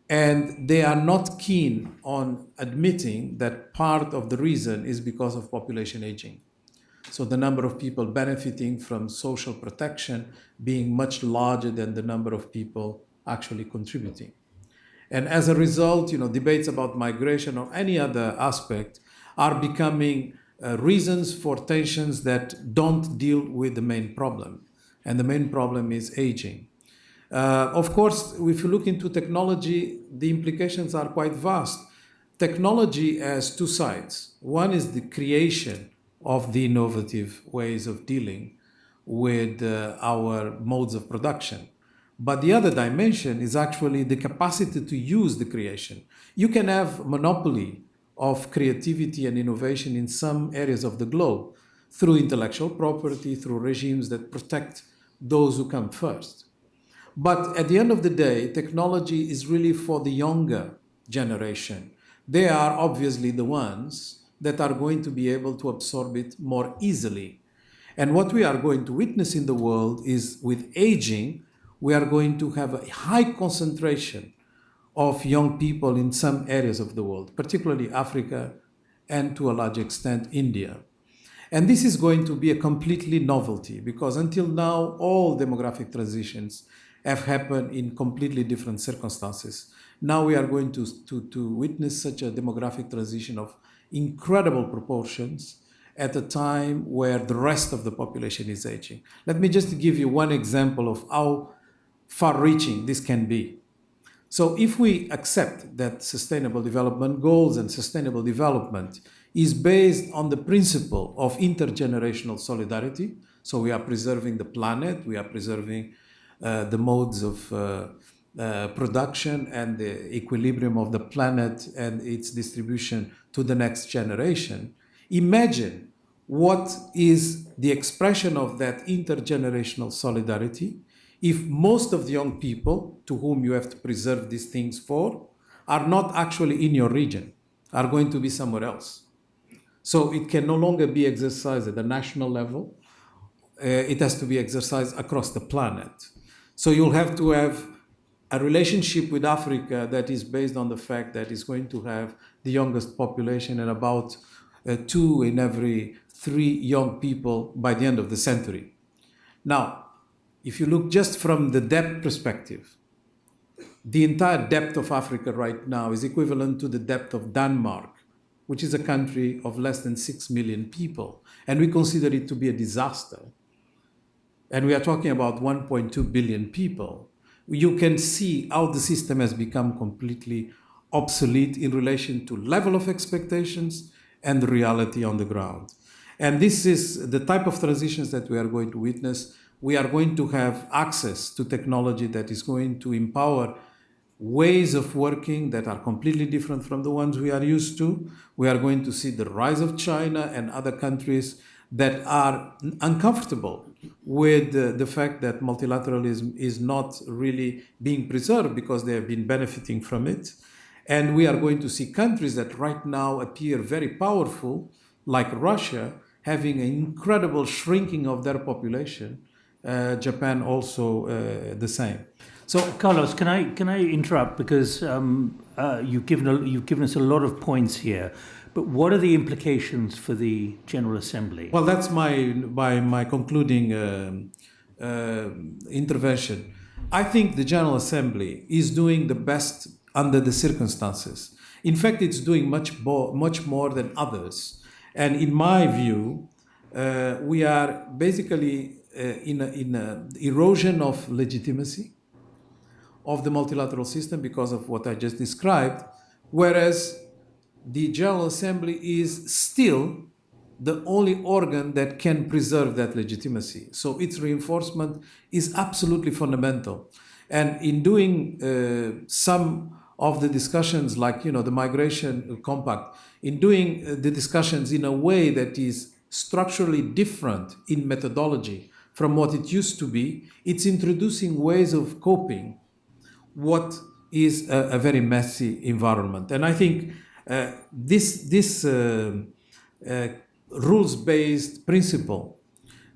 And they are not keen on admitting that part of the reason is because of population aging. So the number of people benefiting from social protection being much larger than the number of people actually contributing. And as a result, debates about migration or any other aspect are becoming reasons for tensions that don't deal with the main problem. And the main problem is aging. Of course, if you look into technology, the implications are quite vast. Technology has two sides. One is the creation of the innovative ways of dealing with our modes of production. But the other dimension is actually the capacity to use the creation. You can have monopoly of creativity and innovation in some areas of the globe through intellectual property, through regimes that protect those who come first. But at the end of the day, technology is really for the younger generation. They are obviously the ones that are going to be able to absorb it more easily. And what we are going to witness in the world is with aging, we are going to have a high concentration of young people in some areas of the world, particularly Africa and to a large extent India. And this is going to be a completely novelty because until now, all demographic transitions have happened in completely different circumstances. Now we are going to witness such a demographic transition of incredible proportions at a time where the rest of the population is aging. Let me just give you one example of how far-reaching this can be. So if we accept that sustainable development goals and sustainable development is based on the principle of intergenerational solidarity, so we are preserving the planet, we are preserving the modes of production and the equilibrium of the planet and its distribution to the next generation. Imagine what is the expression of that intergenerational solidarity if most of the young people to whom you have to preserve these things for are not actually in your region, are going to be somewhere else. So it can no longer be exercised at the national level. It has to be exercised across the planet. So you'll have to have a relationship with Africa that is based on the fact that it's going to have the youngest population and about 2 in every 3 young people by the end of the century. Now, if you look just from the depth perspective, the entire depth of Africa right now is equivalent to the depth of Denmark, which is a country of less than 6 million people. And we consider it to be a disaster. And we are talking about 1.2 billion people. You can see how the system has become completely obsolete in relation to level of expectations and the reality on the ground. And this is the type of transitions that we are going to witness. We are going to have access to technology that is going to empower ways of working that are completely different from the ones we are used to. We are going to see the rise of China and other countries that are uncomfortable with the fact that multilateralism is not really being preserved because they have been benefiting from it. And we are going to see countries that right now appear very powerful, like Russia, having an incredible shrinking of their population. Japan also the same. So, Carlos, can I interrupt, because you've given us a lot of points here, but what are the implications for the General Assembly? Well, that's my concluding intervention. I think the General Assembly is doing the best under the circumstances. In fact, it's doing much more than others. And in my view, we are basically in an erosion of legitimacy of the multilateral system because of what I just described, whereas the General Assembly is still the only organ that can preserve that legitimacy. So its reinforcement is absolutely fundamental. And in doing some of the discussions, like the Migration Compact, in doing the discussions in a way that is structurally different in methodology from what it used to be, it's introducing ways of coping what is a very messy environment. And I think this rules-based principle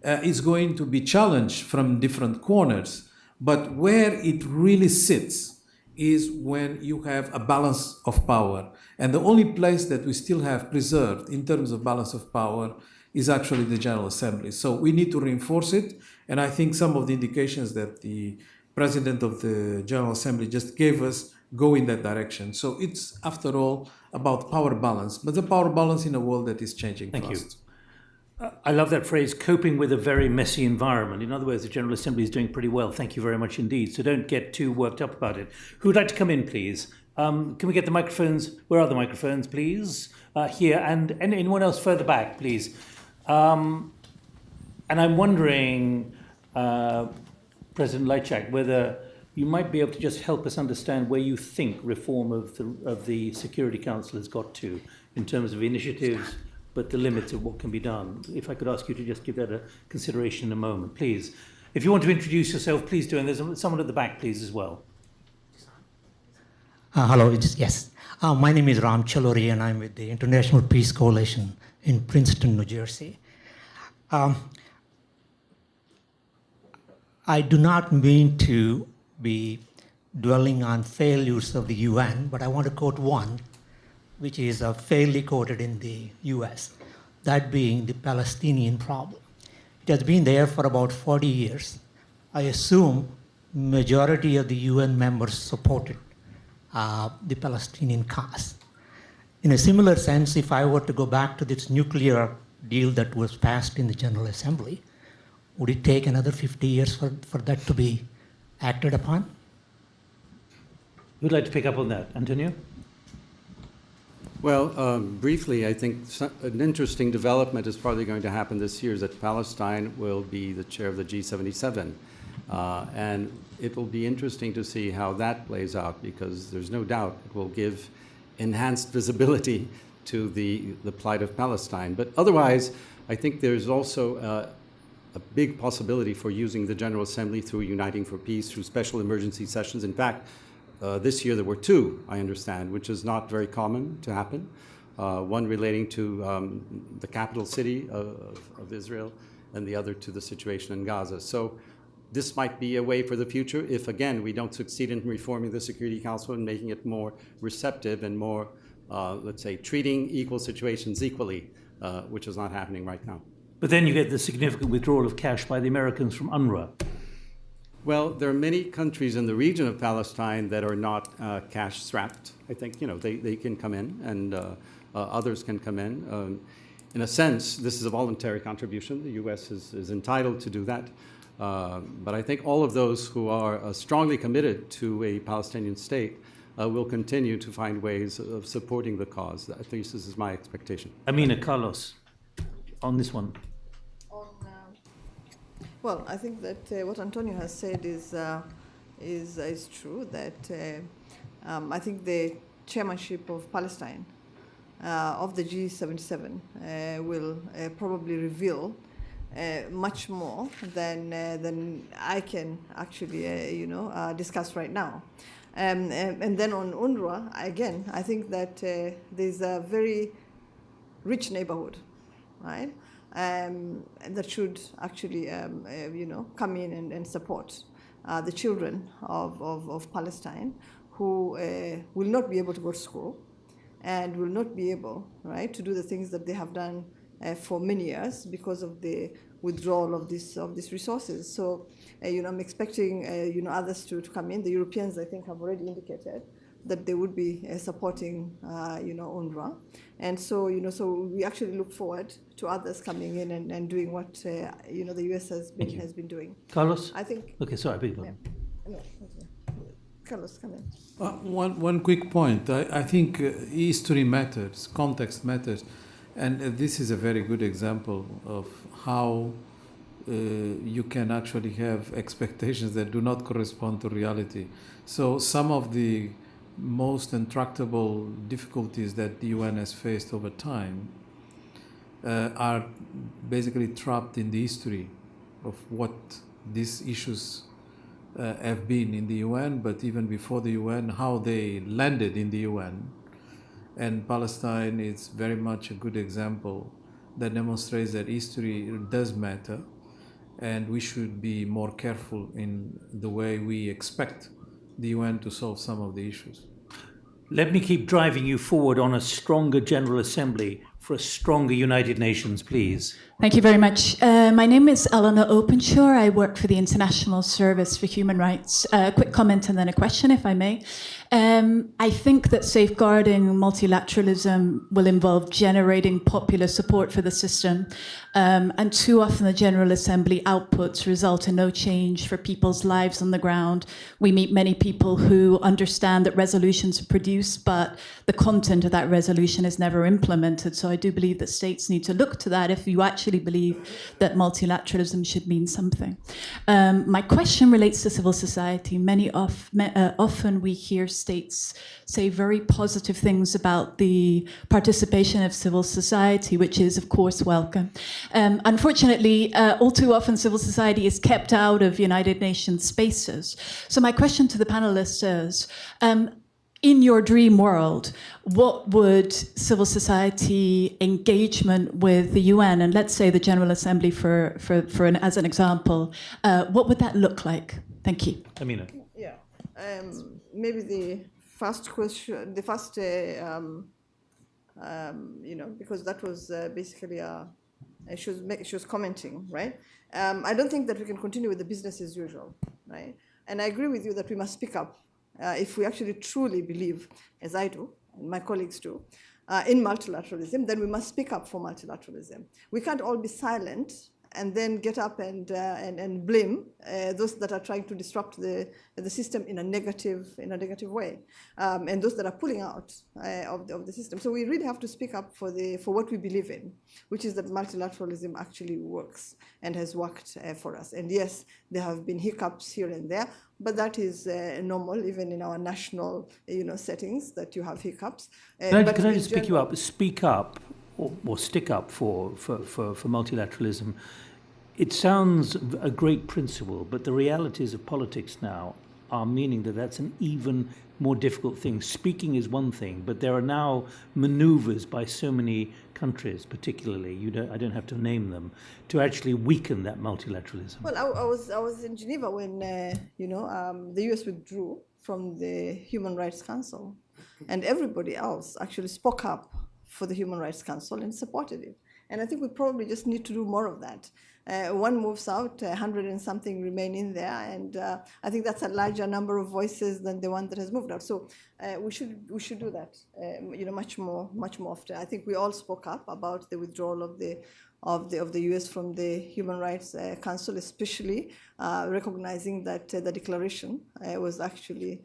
is going to be challenged from different corners, but where it really sits is when you have a balance of power. And the only place that we still have preserved in terms of balance of power is actually the General Assembly. So we need to reinforce it, and I think some of the indications that the President of the General Assembly just gave us go in that direction. So it's, after all, about power balance, but the power balance in a world that is changing fast. Thank you. I love that phrase, coping with a very messy environment. In other words, the General Assembly is doing pretty well. Thank you very much indeed. So don't get too worked up about it. Who'd like to come in, please? Can we get the microphones? Where are the microphones, please? Here, and anyone else further back, please. And I'm wondering, President Lajcak, whether you might be able to just help us understand where you think reform of the Security Council has got to in terms of initiatives, but the limits of what can be done. If I could ask you to just give that a consideration in a moment, please. If you want to introduce yourself, please do. And there's someone at the back, please, as well. Hello, yes. My name is Ram Chalori, and I'm with the International Peace Coalition in Princeton, New Jersey. I do not mean to be dwelling on failures of the UN, but I want to quote one, which is fairly quoted in the US, that being the Palestinian problem. It has been there for about 40 years. I assume majority of the UN members supported the Palestinian cause. In a similar sense, if I were to go back to this nuclear deal that was passed in the General Assembly, would it take another 50 years for that to be acted upon? Who'd like to pick up on that? Antonio? Well, briefly, I think an interesting development is probably going to happen this year is that Palestine will be the chair of the G77. And it will be interesting to see how that plays out, because there's no doubt it will give enhanced visibility to the plight of Palestine. But otherwise, I think there's also a big possibility for using the General Assembly through Uniting for Peace, through special emergency sessions. In fact, this year there were two, I understand, which is not very common to happen. One relating to the capital city of Israel, and the other to the situation in Gaza. So this might be a way for the future if, again, we don't succeed in reforming the Security Council and making it more receptive and more, let's say, treating equal situations equally, which is not happening right now. But then you get the significant withdrawal of cash by the Americans from UNRWA. Well, there are many countries in the region of Palestine that are not cash-strapped. I think, they can come in, and others can come in. In a sense, this is a voluntary contribution. The U.S. is entitled to do that. But I think all of those who are strongly committed to a Palestinian state will continue to find ways of supporting the cause. At least this is my expectation. Amina, Carlos, on this one. Well, I think that what Antonio has said is true. That I think the chairmanship of Palestine of the G77 will probably reveal much more than I can actually discuss right now. And then on UNRWA, again, I think that there's a very rich neighborhood, right? That should actually, come in and support the children of Palestine who will not be able to go to school and will not be able, right, to do the things that they have done for many years because of the withdrawal of these resources. So, I'm expecting, others to come in. The Europeans, I think, have already indicated that they would be supporting, UNRWA. And so, so we actually look forward to others coming in and doing what, the US has been doing. Carlos? I think. Okay, sorry, beg your pardon. No, okay. Carlos, come in. One quick point. I think history matters, context matters. And this is a very good example of how you can actually have expectations that do not correspond to reality. So some of the most intractable difficulties that the UN has faced over time are basically trapped in the history of what these issues have been in the UN, but even before the UN, how they landed in the UN. And Palestine is very much a good example that demonstrates that history does matter, and we should be more careful in the way we expect the UN to solve some of the issues. Let me keep driving you forward on a stronger General Assembly for a stronger United Nations, please. Thank you very much. My name is Eleanor Openshaw. I work for the International Service for Human Rights. A quick comment and then a question, if I may. I think that safeguarding multilateralism will involve generating popular support for the system. And too often the General Assembly outputs result in no change for people's lives on the ground. We meet many people who understand that resolutions are produced, but the content of that resolution is never implemented. So I do believe that states need to look to that if you actually believe that multilateralism should mean something. My question relates to civil society. Often we hear states say very positive things about the participation of civil society, which is, of course, welcome. Unfortunately, all too often civil society is kept out of United Nations spaces. So my question to the panelists is, in your dream world, what would civil society engagement with the UN, and let's say the General Assembly as an example, what would that look like? Thank you. Amina. Yeah. Maybe the first question, because that was basically she was commenting, right? I don't think that we can continue with the business as usual, right? And I agree with you that we must speak up if we actually truly believe, as I do, and my colleagues do, in multilateralism, then we must speak up for multilateralism. We can't all be silent and then get up and blame those that are trying to disrupt the system in a negative way, and those that are pulling out of the system. So we really have to speak up for what we believe in, which is that multilateralism actually works and has worked for us. And yes, there have been hiccups here and there, but that is normal, even in our national settings, that you have hiccups. Can I just pick you up? Speak up. Or stick up for multilateralism. It sounds a great principle, but the realities of politics now are meaning that that's an even more difficult thing. Speaking is one thing, but there are now maneuvers by so many countries, particularly, I don't have to name them, to actually weaken that multilateralism. Well, I was in Geneva when the US withdrew from the Human Rights Council, and everybody else actually spoke up for the Human Rights Council and supported it. And I think we probably just need to do more of that. One moves out, 100 and something remain in there, and I think that's a larger number of voices than the one that has moved out. So we should do that, much more often. I think we all spoke up about the withdrawal of the of the US from the Human Rights Council, especially recognizing that the declaration was actually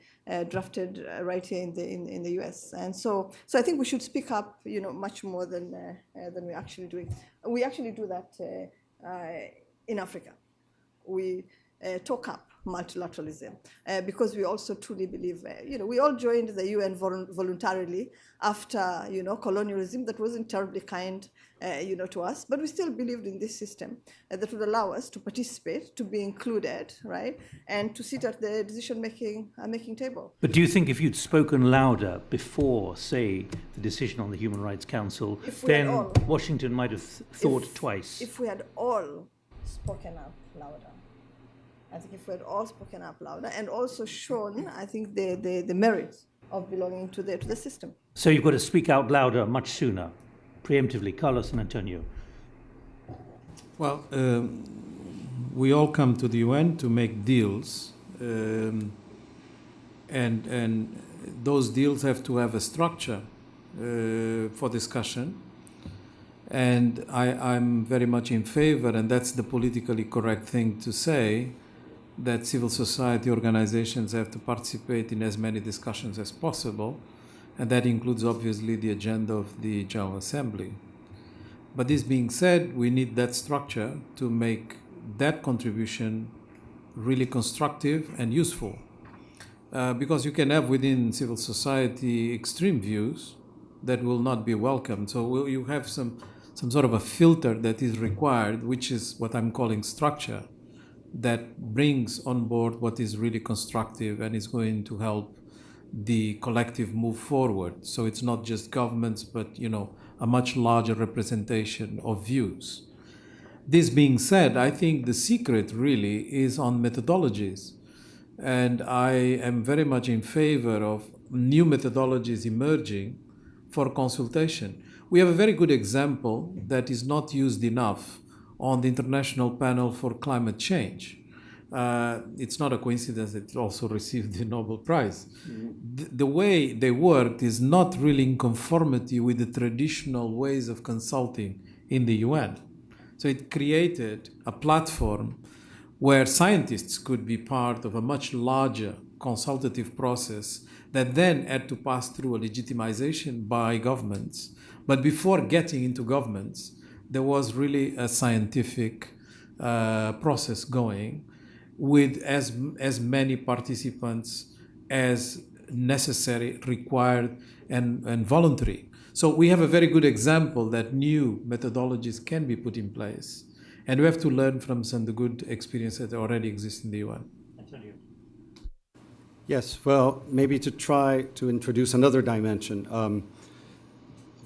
drafted right here in the US. And so I think we should speak up, much more than we're actually doing. We actually do that in Africa. We talk up multilateralism because we also truly believe, we all joined the UN voluntarily after, colonialism that wasn't terribly kind, to us, but we still believed in this system that would allow us to participate, to be included, right, and to sit at the decision-making table. But do you think if you'd spoken louder before, say, the decision on the Human Rights Council, then Washington might have thought twice? If we had all spoken up louder. I think if we had all spoken up louder and also shown, I think, the merits of belonging to the system. So you've got to speak out louder much sooner, preemptively. Carlos and Antonio. Well, we all come to the UN to make deals, and those deals have to have a structure for discussion. And I'm very much in favor, and that's the politically correct thing to say, that civil society organizations have to participate in as many discussions as possible, and that includes obviously the agenda of the General Assembly. But this being said, we need that structure to make that contribution really constructive and useful. Because you can have within civil society extreme views that will not be welcomed. So you have some sort of a filter that is required, which is what I'm calling structure, that brings on board what is really constructive and is going to help the collective move forward. So it's not just governments, but a much larger representation of views. This being said, I think the secret really is on methodologies. And I am very much in favor of new methodologies emerging for consultation. We have a very good example that is not used enough on the International Panel for Climate Change. It's not a coincidence that it also received the Nobel Prize. The way they worked is not really in conformity with the traditional ways of consulting in the UN. So it created a platform where scientists could be part of a much larger consultative process that then had to pass through a legitimization by governments. But before getting into governments, there was really a scientific process going with as many participants as necessary, required, and voluntary. So we have a very good example that new methodologies can be put in place. And we have to learn from some of the good experience that already exists in the UN. Antonio. Yes, well, maybe to try to introduce another dimension.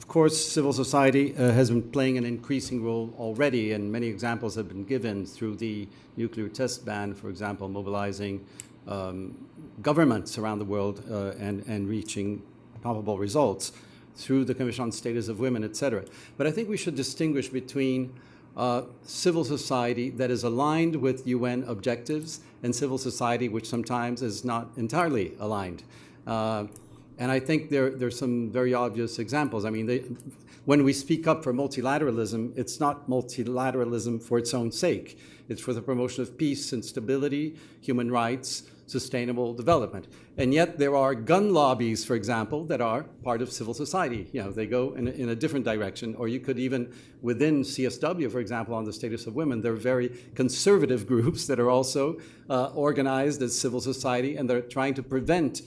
Of course, civil society has been playing an increasing role already, and many examples have been given through the nuclear test ban, for example, mobilizing governments around the world and reaching palpable results through the Commission on Status of Women, etc. But I think we should distinguish between civil society that is aligned with UN objectives and civil society which sometimes is not entirely aligned. And I think there's some very obvious examples. I mean, when we speak up for multilateralism, it's not multilateralism for its own sake. It's for the promotion of peace and stability, human rights, sustainable development. And yet there are gun lobbies, for example, that are part of civil society. They go in a different direction. Or you could even, within CSW, for example, on the status of women, there are very conservative groups that are also organized as civil society, and they're trying to prevent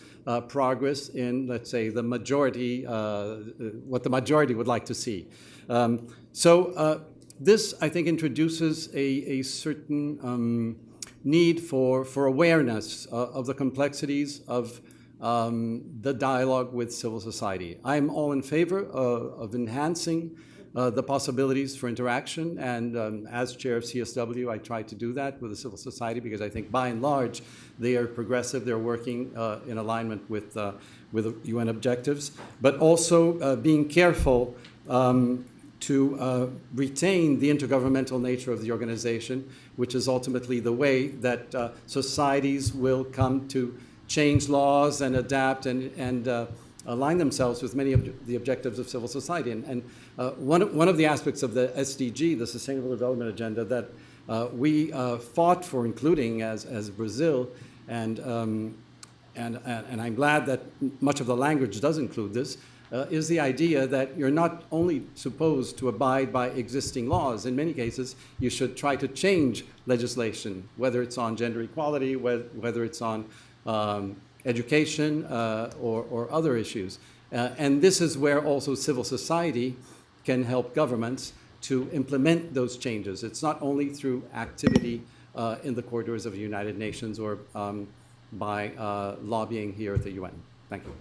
progress in, let's say, the majority, what the majority would like to see. This, I think, introduces a certain need for awareness of the complexities of the dialogue with civil society. I'm all in favor of enhancing the possibilities for interaction, and as chair of CSW, I try to do that with the civil society because I think by and large they are progressive, they're working in alignment with UN objectives, but also being careful to retain the intergovernmental nature of the organization, which is ultimately the way that societies will come to change laws and adapt and align themselves with many of the objectives of civil society. And one of the aspects of the SDG, the Sustainable Development Agenda, that we fought for including as Brazil, and I'm glad that much of the language does include this, is the idea that you're not only supposed to abide by existing laws. In many cases, you should try to change legislation, whether it's on gender equality, whether it's on education or other issues. And this is where also civil society can help governments to implement those changes. It's not only through activity in the corridors of the United Nations or by lobbying here at the UN. Thank you.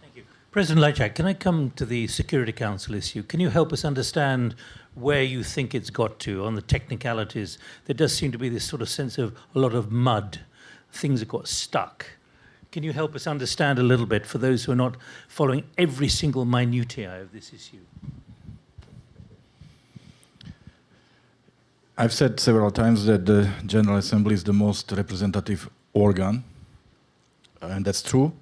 Thank you. President Lajczak, can I come to the Security Council issue? Can you help us understand where you think it's got to on the technicalities? There does seem to be this sort of sense of a lot of mud. Things have got stuck. Can you help us understand a little bit for those who are not following every single minutiae of this issue? I've said several times that the General Assembly is the most representative organ, and that's true.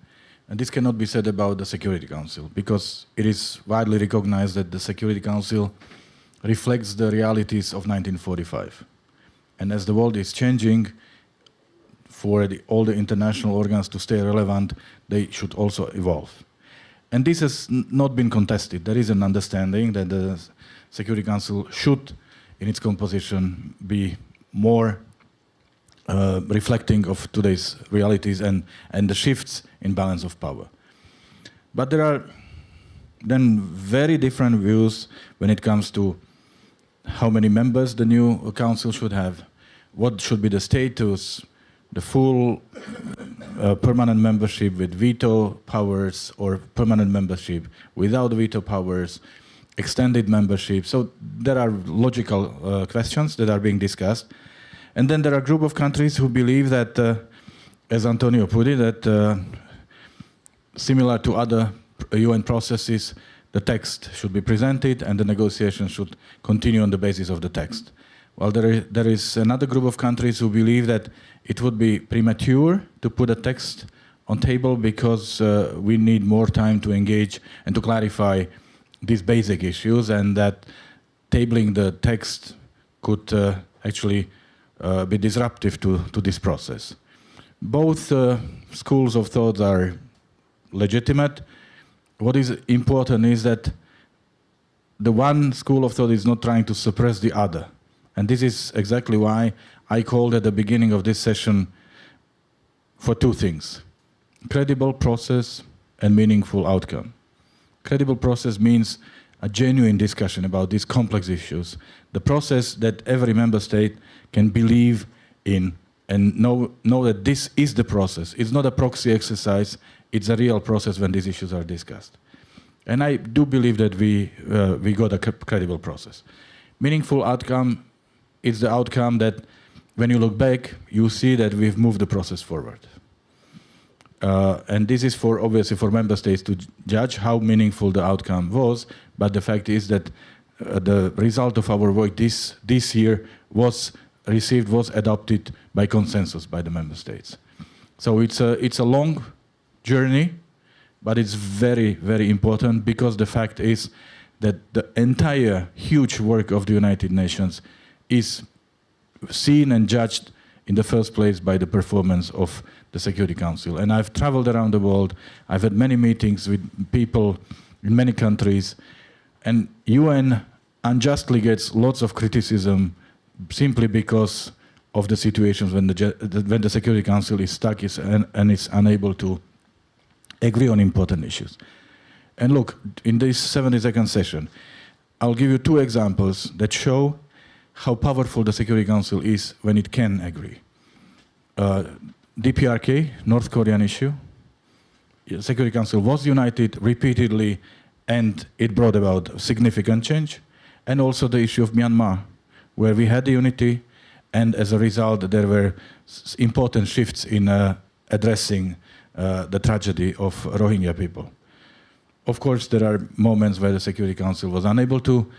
And this cannot be said about the Security Council, because it is widely recognized that the Security Council reflects the realities of 1945. And as the world is changing, for all the international organs to stay relevant, they should also evolve. And this has not been contested. There is an understanding that the Security Council should, in its composition, be more reflecting of today's realities and the shifts in balance of power. But there are then very different views when it comes to how many members the new council should have, what should be the status, the full permanent membership with veto powers or permanent membership without veto powers, extended membership. So there are logical questions that are being discussed. And then there are a group of countries who believe that, as Antonio put it, that similar to other UN processes, the text should be presented and the negotiations should continue on the basis of the text. Well, there is another group of countries who believe that it would be premature to put a text on table because we need more time to engage and to clarify these basic issues, and that tabling the text could actually be disruptive to this process. Both schools of thought are legitimate. What is important is that the one school of thought is not trying to suppress the other. And this is exactly why I called at the beginning of this session for two things: credible process and meaningful outcome. Credible process means a genuine discussion about these complex issues, the process that every member state can believe in and know that this is the process. It's not a proxy exercise, it's a real process when these issues are discussed. And I do believe that we got a credible process. Meaningful outcome is the outcome that when you look back, you see that we've moved the process forward. And this is obviously for member states to judge how meaningful the outcome was, but the fact is that the result of our work this year was adopted by consensus by the member states. So it's a long journey, but it's very, very important, because the fact is that the entire huge work of the United Nations is seen and judged in the first place by the performance of the Security Council. And I've traveled around the world, I've had many meetings with people in many countries, and UN unjustly gets lots of criticism simply because of the situations when the Security Council is stuck and is unable to agree on important issues. And look, in this 70-second session, I'll give you two examples that show how powerful the Security Council is when it can agree. DPRK, North Korean issue. The Security Council was united repeatedly, and it brought about significant change. And also the issue of Myanmar, where we had the unity, and as a result, there were important shifts in addressing the tragedy of Rohingya people. Of course, there are moments where the Security Council was unable to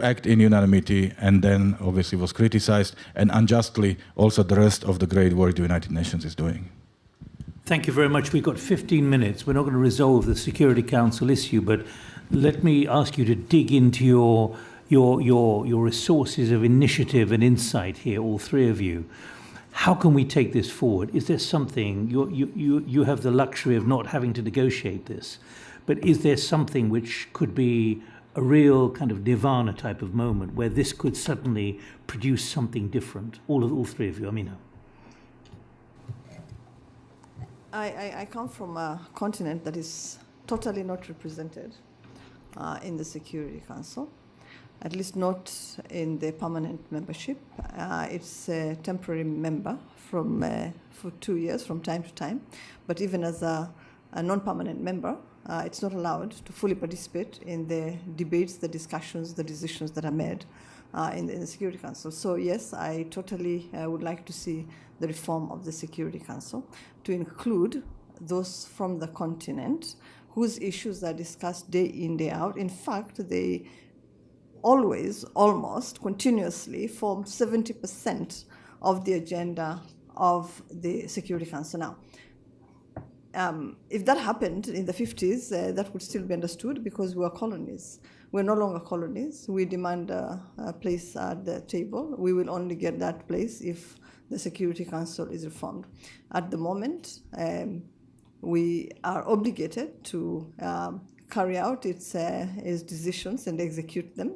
act in unanimity, and then obviously was criticized, and unjustly also the rest of the great work the United Nations is doing. Thank you very much. We've got 15 minutes. We're not going to resolve the Security Council issue, but let me ask you to dig into your resources of initiative and insight here, all three of you. How can we take this forward? Is there something, you have the luxury of not having to negotiate this, but is there something which could be a real kind of nirvana type of moment where this could suddenly produce something different? All three of you, Amina. I come from a continent that is totally not represented in the Security Council, at least not in the permanent membership. It's a temporary member for 2 years from time to time, but even as a non-permanent member, it's not allowed to fully participate in the debates, the discussions, the decisions that are made in the Security Council. So yes, I totally would like to see the reform of the Security Council to include those from the continent whose issues are discussed day in, day out. In fact, they always, almost continuously form 70% of the agenda of the Security Council now. If that happened in the 50s, that would still be understood because we were colonies. We're no longer colonies. We demand a place at the table. We will only get that place if the Security Council is reformed. At the moment, we are obligated to carry out its decisions and execute them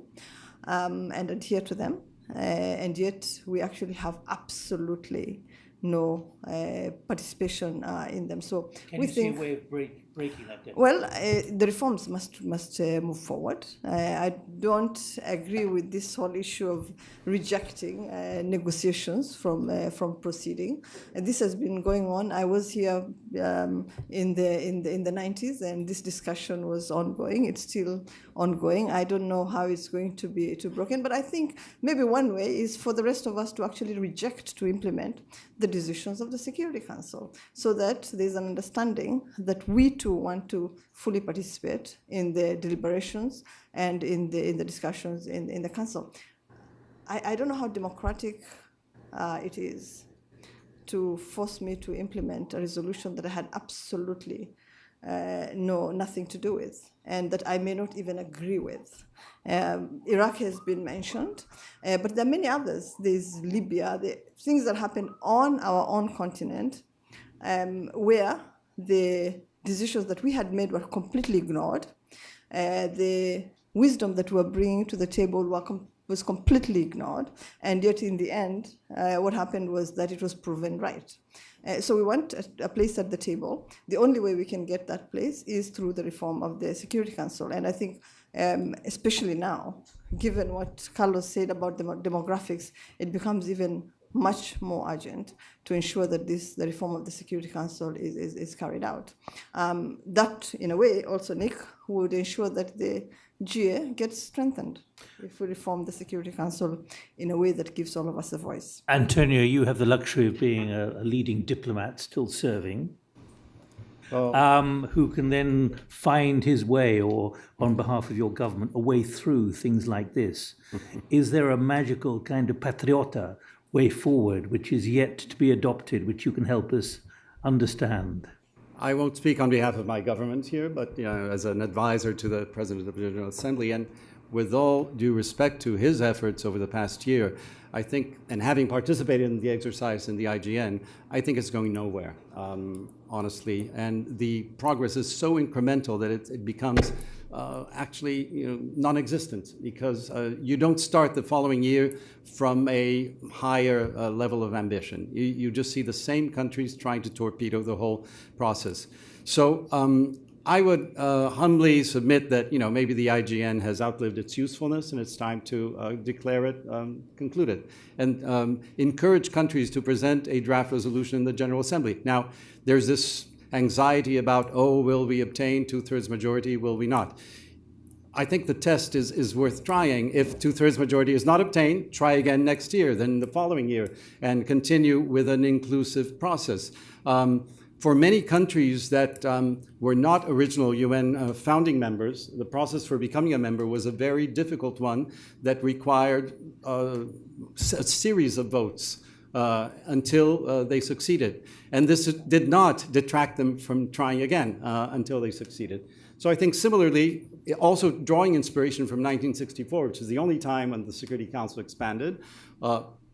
and adhere to them. And yet we actually have absolutely no participation in them. So Can you see a way of breaking that down? Well, the reforms must move forward. I don't agree with this whole issue of rejecting negotiations from proceeding. This has been going on. I was here in the 90s, and this discussion was ongoing. It's still ongoing. I don't know how it's going to be broken, but I think maybe one way is for the rest of us to actually reject to implement the decisions of the Security Council, so that there's an understanding that we too want to fully participate in the deliberations and in the discussions in the Council. I don't know how democratic it is to force me to implement a resolution that I had absolutely nothing to do with, and that I may not even agree with. Iraq has been mentioned, but there are many others. There's Libya, the things that happen on our own continent, where the decisions that we had made were completely ignored. The wisdom that we were bringing to the table was completely ignored, and yet in the end, what happened was that it was proven right. So we want a place at the table. The only way we can get that place is through the reform of the Security Council. And I think, especially now, given what Carlos said about the demographics, it becomes even much more urgent to ensure that the reform of the Security Council is carried out. That, in a way, also, Nick, would ensure that the GA gets strengthened if we reform the Security Council in a way that gives all of us a voice. Antonio, you have the luxury of being a leading diplomat still serving, who can then find his way, or on behalf of your government, a way through things like this. Is there a magical kind of patriota way forward which is yet to be adopted, which you can help us understand? I won't speak on behalf of my government here, but as an advisor to the President of the General Assembly, and with all due respect to his efforts over the past year, I think, and having participated in the exercise in the IGN, I think it's going nowhere, honestly. And the progress is so incremental that it becomes actually non-existent, because you don't start the following year from a higher level of ambition. You just see the same countries trying to torpedo the whole process. So I would humbly submit that maybe the IGN has outlived its usefulness and it's time to declare it concluded, and encourage countries to present a draft resolution in the General Assembly. Now, there's this anxiety about, will we obtain 2/3 majority, will we not? I think the test is worth trying. If 2/3 majority is not obtained, try again next year, then the following year, and continue with an inclusive process. For many countries that were not original UN founding members, the process for becoming a member was a very difficult one that required a series of votes until they succeeded. And this did not detract them from trying again until they succeeded. So I think similarly, also drawing inspiration from 1964, which is the only time when the Security Council expanded,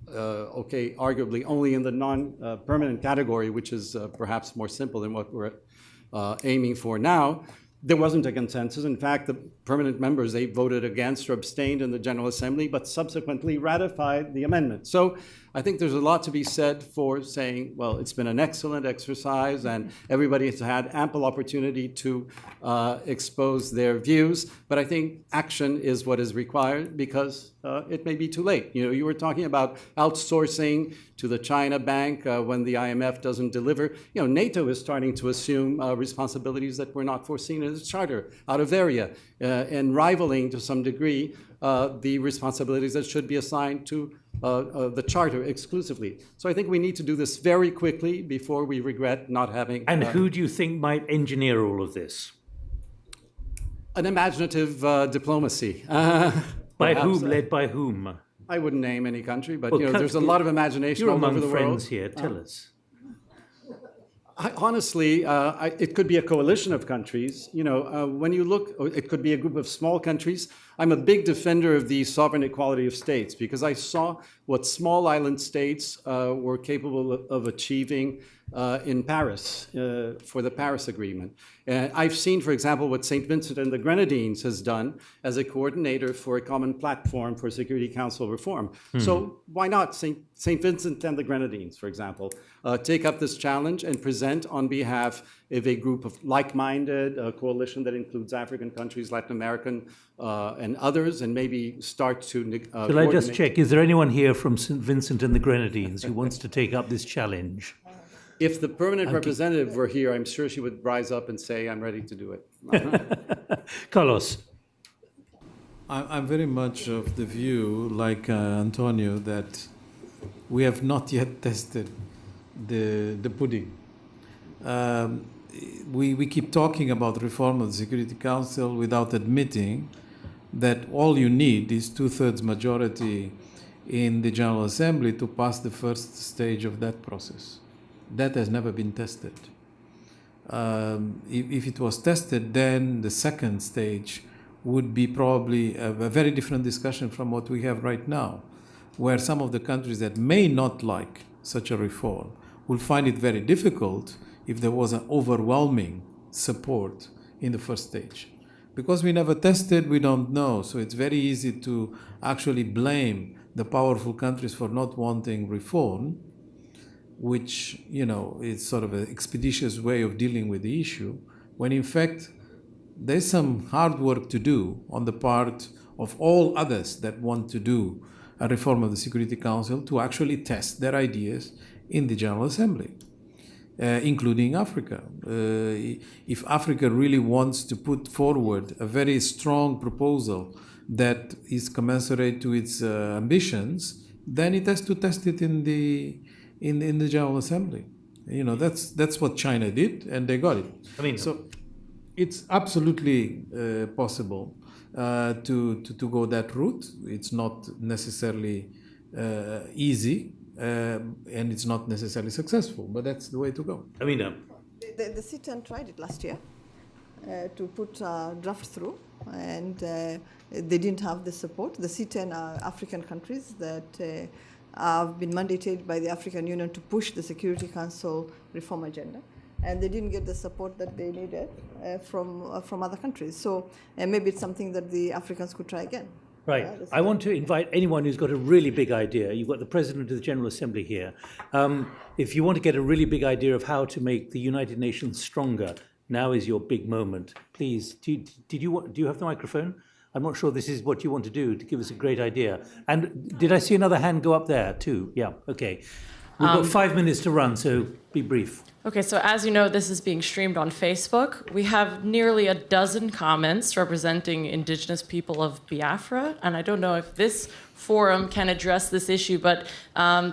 arguably only in the non-permanent category, which is perhaps more simple than what we're aiming for now. There wasn't a consensus. In fact, the permanent members, they voted against or abstained in the General Assembly, but subsequently ratified the amendment. So I think there's a lot to be said for saying, well, it's been an excellent exercise and everybody has had ample opportunity to expose their views. But I think action is what is required because it may be too late. You know, you were talking about outsourcing to the China bank when the IMF doesn't deliver. You know, NATO is starting to assume responsibilities that were not foreseen in its charter out of area and rivaling to some degree the responsibilities that should be assigned to the charter exclusively. So I think we need to do this very quickly before we regret not having... And who do you think might engineer all of this? An imaginative diplomacy. By whom? Led by whom? I wouldn't name any country, but Well, you know, there's a lot of imagination all over the world. You're among friends here. Tell us. Honestly, it could be a coalition of countries. You know, when you look, it could be a group of small countries. I'm a big defender of the sovereign equality of states because I saw what small island states were capable of achieving in Paris for the Paris Agreement. I've seen, for example, what St. Vincent and the Grenadines has done as a coordinator for a common platform for Security Council reform. So why not St. Vincent and the Grenadines, for example, take up this challenge and present on behalf of a group of like-minded, a coalition that includes African countries, Latin American, and others, and maybe start to Shall I just check, is there anyone here from St. Vincent and the Grenadines who wants to take up this challenge? If the permanent representative were here, I'm sure she would rise up and say, I'm ready to do it. Carlos. I'm very much of the view, like Antonio, that we have not yet tested the pudding. We keep talking about reform of the Security Council without admitting that all you need is 2/3 majority in the General Assembly to pass the first stage of that process. That has never been tested. If it was tested, then the second stage would be probably a very different discussion from what we have right now, where some of the countries that may not like such a reform will find it very difficult if there was an overwhelming support in the first stage. Because we never tested, we don't know. So it's very easy to actually blame the powerful countries for not wanting reform, which, you know, is sort of an expeditious way of dealing with the issue, when in fact there's some hard work to do on the part of all others that want to do a reform of the Security Council to actually test their ideas in the General Assembly, including Africa. If Africa really wants to put forward a very strong proposal that is commensurate to its ambitions, then it has to test it in the General Assembly. You know, that's what China did, and they got it. I mean, so it's absolutely possible to go that route. It's not necessarily easy, and it's not necessarily successful, but that's the way to go. I mean, the C10 tried it last year to put a draft through, and they didn't have the support. The C10 are African countries that have been mandated by the African Union to push the Security Council reform agenda, and they didn't get the support that they needed from other countries. So maybe it's something that the Africans could try again. Right. I want to invite anyone who's got a really big idea. You've got the President of the General Assembly here. If you want to get a really big idea of how to make the United Nations stronger, now is your big moment. Please, do you have the microphone? I'm not sure this is what you want to do to give us a great idea. And did I see another hand go up there too? Yeah, okay. We've got 5 minutes to run, so be brief. Okay, so as you know, this is being streamed on Facebook. We have nearly a dozen comments representing indigenous people of Biafra, and I don't know if this forum can address this issue, but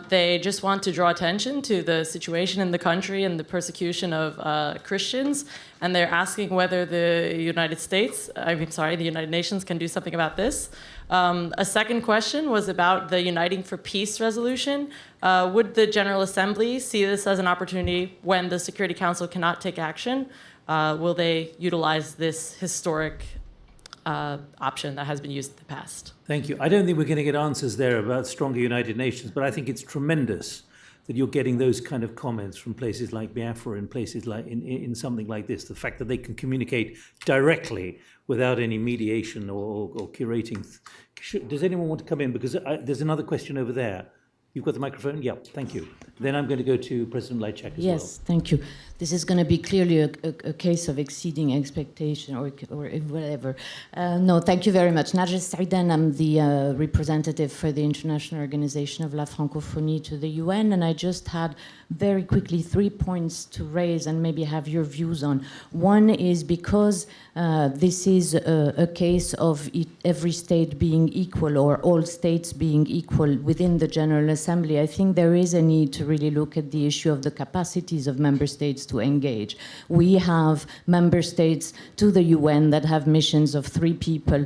they just want to draw attention to the situation in the country and the persecution of Christians, and they're asking whether the United Nations can do something about this. A second question was about the Uniting for Peace resolution. Would the General Assembly see this as an opportunity when the Security Council cannot take action? Will they utilize this historic option that has been used in the past? Thank you. I don't think we're going to get answers there about stronger United Nations, but I think it's tremendous that you're getting those kind of comments from places like Biafra and places like in something like this. The fact that they can communicate directly without any mediation or curating. Does anyone want to come in? Because there's another question over there. You've got the microphone? Yeah, thank you. Then I'm going to go to President Lajcak as well. Yes, thank you. This is going to be clearly a case of exceeding expectation or whatever. No, thank you very much. Narges Saïdan, I'm the representative for the International Organization of La Francophonie to the UN, and I just had very quickly 3 points to raise and maybe have your views on. One is because this is a case of every state being equal or all states being equal within the General Assembly, I think there is a need to really look at the issue of the capacities of member states to engage. We have member states to the UN that have missions of 3 people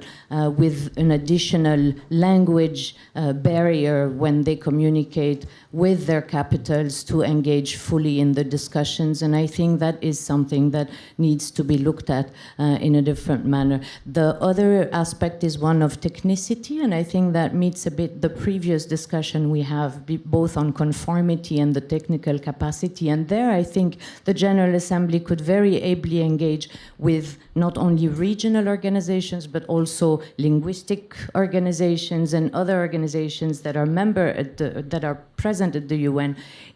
with an additional language barrier when they communicate with their capitals to engage fully in the discussions, and I think that is something that needs to be looked at in a different manner. The other aspect is one of technicity, and I think that meets a bit the previous discussion we have both on conformity and the technical capacity, and there I think the General Assembly could very ably engage with not only regional organizations but also linguistic organizations and other organizations that are that are present at the UN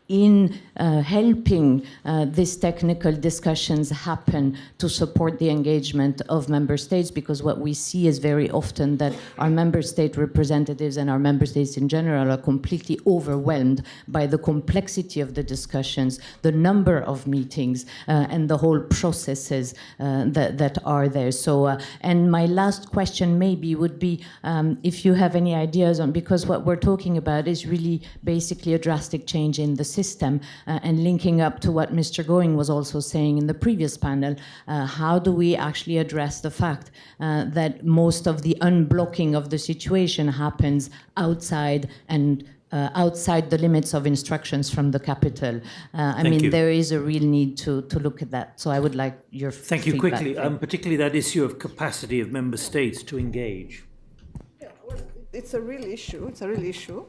in helping these technical discussions happen to support the engagement of member states, because what we see is very often that our member state representatives and our member states in general are completely overwhelmed by the complexity of the discussions, the number of meetings, and the whole processes that are there. So, and my last question maybe would be if you have any ideas on, because what we're talking about is really basically a drastic change in the system, and linking up to what Mr. Going was also saying in the previous panel, how do we actually address the fact that most of the unblocking of the situation happens outside and outside the limits of instructions from the capital? I mean, there is a real need to look at that. So I would like your Thank you. feedback. Quickly, particularly that issue of capacity of member states to engage. It's a real issue. It's a real issue.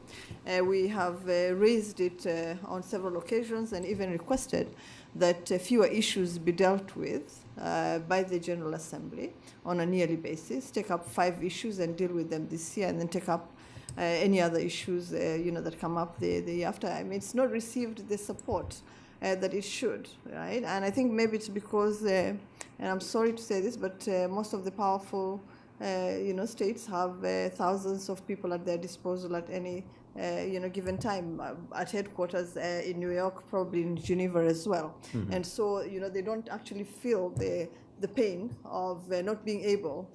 We have raised it on several occasions and even requested that fewer issues be dealt with by the General Assembly on a yearly basis. Take up 5 issues and deal with them this year, and then take up any other issues that come up the year after. I mean, it's not received the support that it should, right? And I think maybe it's because, and I'm sorry to say this, but most of the powerful states have thousands of people at their disposal at any given time, at headquarters in New York, probably in Geneva as well. Mm-hmm. And so they don't actually feel the pain of not being able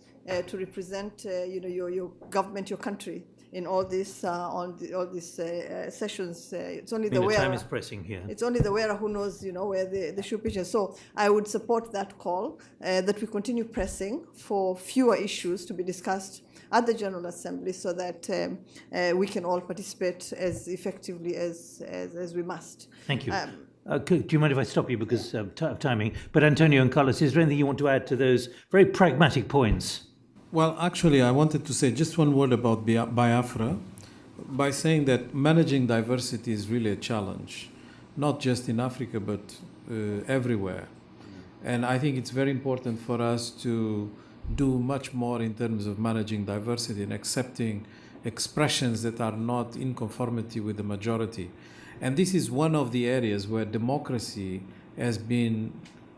to represent your government, your country in all these all these sessions. It's only the wearer. Time is pressing here. It's only the wearer who knows, where the shoe pinches. So I would support that call that we continue pressing for fewer issues to be discussed at the General Assembly, so that we can all participate as effectively as we must. Thank you. Do you mind if I stop you because of timing? But Antonio and Carlos, is there anything you want to add to those very pragmatic points? Well, actually, I wanted to say just one word about Biafra by saying that managing diversity is really a challenge, not just in Africa, but everywhere. And I think it's very important for us to do much more in terms of managing diversity and accepting expressions that are not in conformity with the majority. And this is one of the areas where democracy has been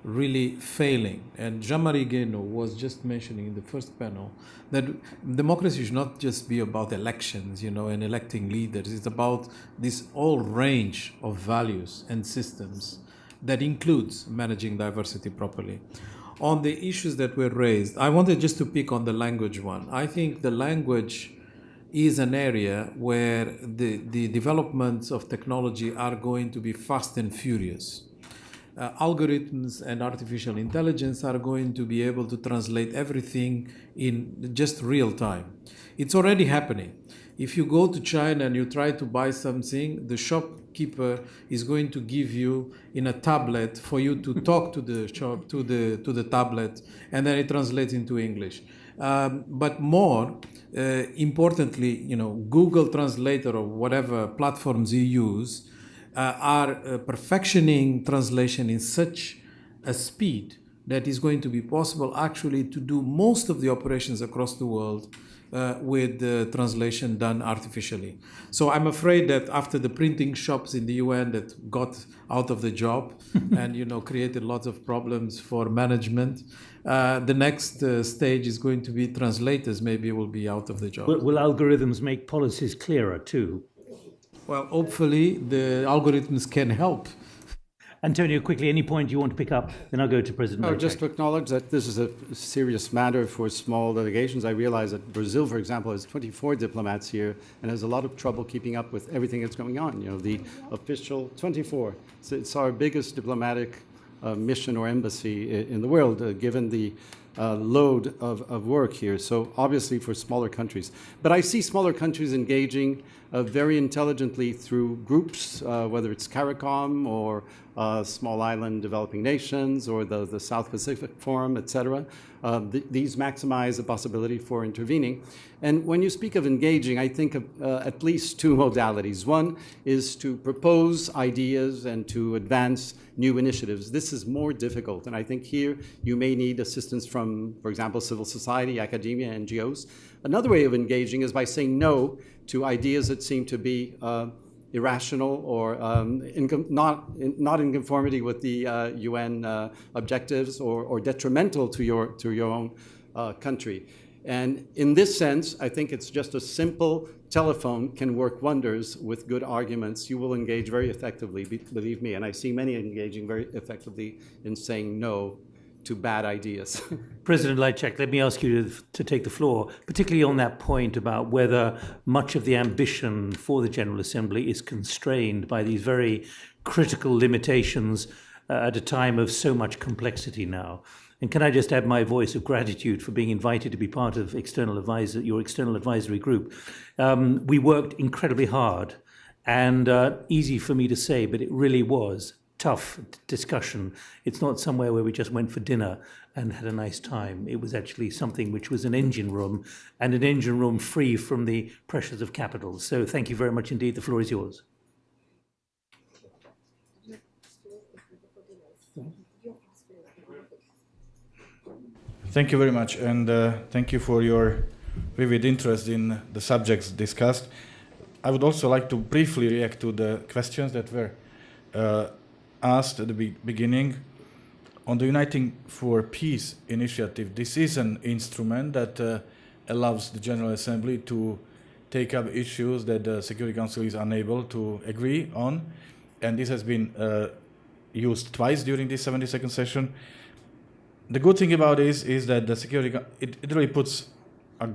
really failing. And Jean-Marie Guénot was just mentioning in the first panel that democracy should not just be about elections, and electing leaders. It's about this whole range of values and systems that includes managing diversity properly. On the issues that were raised, I wanted just to pick on the language one. I think the language is an area where the developments of technology are going to be fast and furious. Algorithms and artificial intelligence are going to be able to translate everything in just real time. It's already happening. If you go to China and you try to buy something, the shopkeeper is going to give you in a tablet for you to talk to the shop to the tablet, and then it translates into English. But more importantly, Google Translator or whatever platforms you use are perfectioning translation in such a speed that is going to be possible actually to do most of the operations across the world with the translation done artificially. So I'm afraid that after the printing shops in the UN that got out of the job and created lots of problems for management, the next stage is going to be translators maybe will be out of the job. Will algorithms make policies clearer too? Well, hopefully the algorithms can help. Antonio, quickly, any point you want to pick up? Then I'll go to President Lajcak. Just to acknowledge that this is a serious matter for small delegations. I realize that Brazil, for example, has 24 diplomats here and has a lot of trouble keeping up with everything that's going on. The official 24. So it's our biggest diplomatic mission or embassy in the world, given the load of work here. So obviously for smaller countries. But I see smaller countries engaging very intelligently through groups, whether it's CARICOM or Small Island Developing Nations or the South Pacific Forum, etc. These maximize the possibility for intervening. And when you speak of engaging, I think of at least two modalities. One is to propose ideas and to advance new initiatives. This is more difficult, and I think here you may need assistance from, for example, civil society, academia, NGOs. Another way of engaging is by saying no to ideas that seem to be irrational or not in conformity with the UN objectives or detrimental to your own country. And in this sense, I think it's just a simple telephone can work wonders with good arguments. You will engage very effectively, believe me. And I see many engaging very effectively in saying no to bad ideas. President Lajcak, let me ask you to take the floor, particularly on that point about whether much of the ambition for the General Assembly is constrained by these very critical limitations at a time of so much complexity now. And can I just add my voice of gratitude for being invited to be part of your external advisory group. We worked incredibly hard and easy for me to say, but it really was tough discussion. It's not somewhere where we just went for dinner and had a nice time. It was actually something which was an engine room, and an engine room free from the pressures of capital. So thank you very much indeed. The floor is yours. Thank you very much, and thank you for your vivid interest in the subjects discussed. I would also like to briefly react to the questions that were asked at the beginning. On the Uniting for Peace initiative, this is an instrument that allows the General Assembly to take up issues that the Security Council is unable to agree on, and this has been used twice during this 72nd session. The good thing about this is that the it really puts a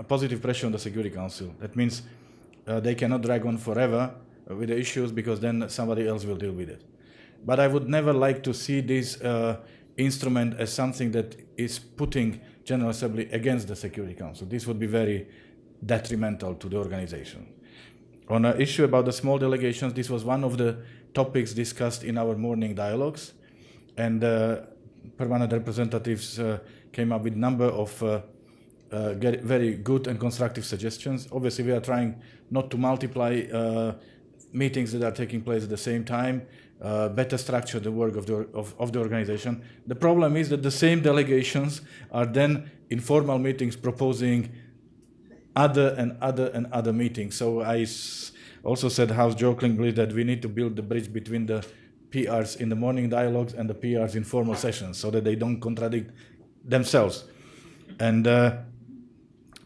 positive pressure on the Security Council. That means they cannot drag on forever with the issues, because then somebody else will deal with it. But I would never like to see this instrument as something that is putting General Assembly against the Security Council. This would be very detrimental to the organization. On an issue about the small delegations, this was one of the topics discussed in our morning dialogues, and permanent representatives came up with a number of very good and constructive suggestions. Obviously, we are trying not to multiply meetings that are taking place at the same time, better structure the work of the organization. The problem is that the same delegations are then in formal meetings proposing other meetings. So I also said half-jokingly that we need to build the bridge between the PRs in the morning dialogues and the PRs in formal sessions, so that they don't contradict themselves. And the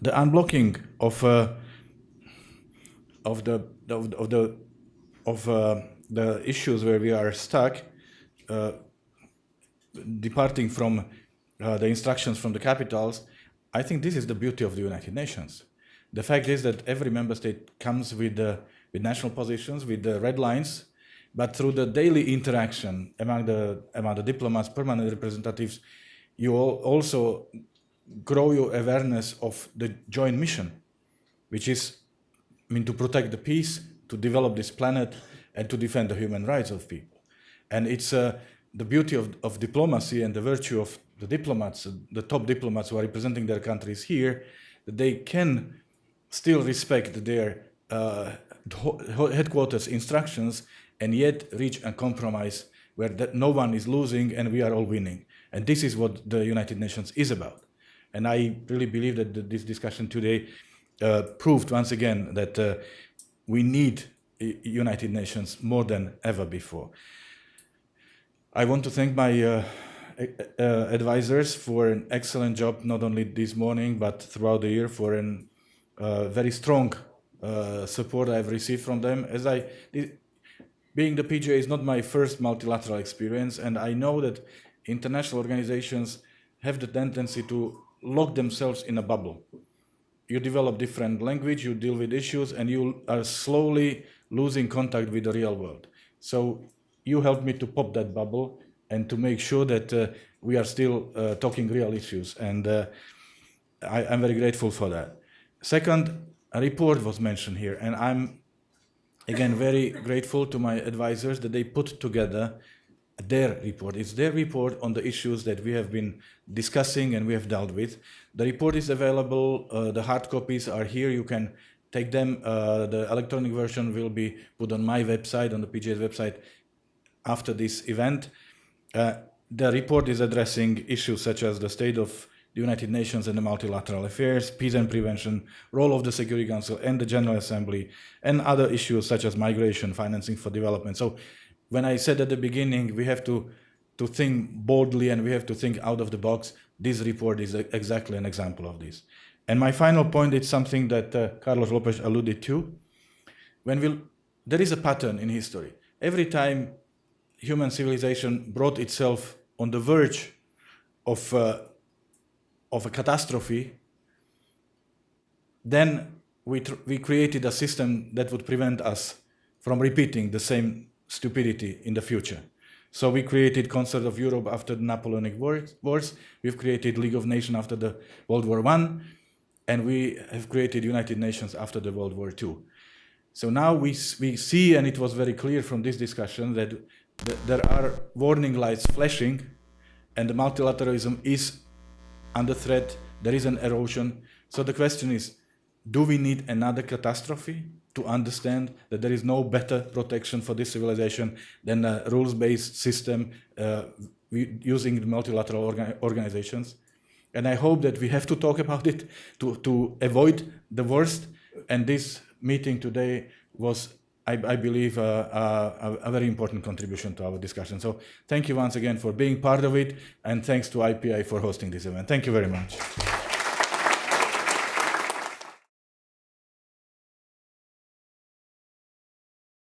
unblocking of the issues where we are stuck, departing from the instructions from the capitals, I think this is the beauty of the United Nations. The fact is that every member state comes with national positions, with the red lines, but through the daily interaction among the diplomats, permanent representatives, you also grow your awareness of the joint mission, which is, to protect the peace, to develop this planet, and to defend the human rights of people. And it's the beauty of diplomacy and the virtue of the diplomats, the top diplomats who are representing their countries here, that they can still respect their headquarters instructions and yet reach a compromise where no one is losing and we are all winning. And this is what the United Nations is about. And I really believe that this discussion today proved once again that we need United Nations more than ever before. I want to thank my advisors for an excellent job, not only this morning, but throughout the year, for a very strong support I've received from them. Being the PGA is not my first multilateral experience, and I know that international organizations have the tendency to lock themselves in a bubble. You develop different language, you deal with issues, and you are slowly losing contact with the real world. So you helped me to pop that bubble and to make sure that we are still talking real issues, and I'm very grateful for that. Second, a report was mentioned here, and I'm again very grateful to my advisors that they put together their report. It's their report on the issues that we have been discussing and we have dealt with. The report is available, the hard copies are here, you can take them. The electronic version will be put on my website, on the PGA's website after this event. The report is addressing issues such as the state of the United Nations and the multilateral affairs, peace and prevention, role of the Security Council and the General Assembly, and other issues such as migration, financing for development. So when I said at the beginning, we have to think boldly and we have to think out of the box, this report is exactly an example of this. And my final point is something that Carlos Lopez alluded to. There is a pattern in history. Every time human civilization brought itself on the verge of a catastrophe, then we created a system that would prevent us from repeating the same stupidity in the future. So we created Concert of Europe after the Napoleonic Wars, we've created League of Nations after the World War I, and we have created United Nations after the World War II. So now we see, and it was very clear from this discussion, that there are warning lights flashing, and the multilateralism is under threat, there is an erosion. So the question is, do we need another catastrophe to understand that there is no better protection for this civilization than a rules-based system using the multilateral organizations? And I hope that we have to talk about it to avoid the worst. And this meeting today was, I believe, a very important contribution to our discussion. So thank you once again for being part of it, and thanks to IPI for hosting this event. Thank you very much.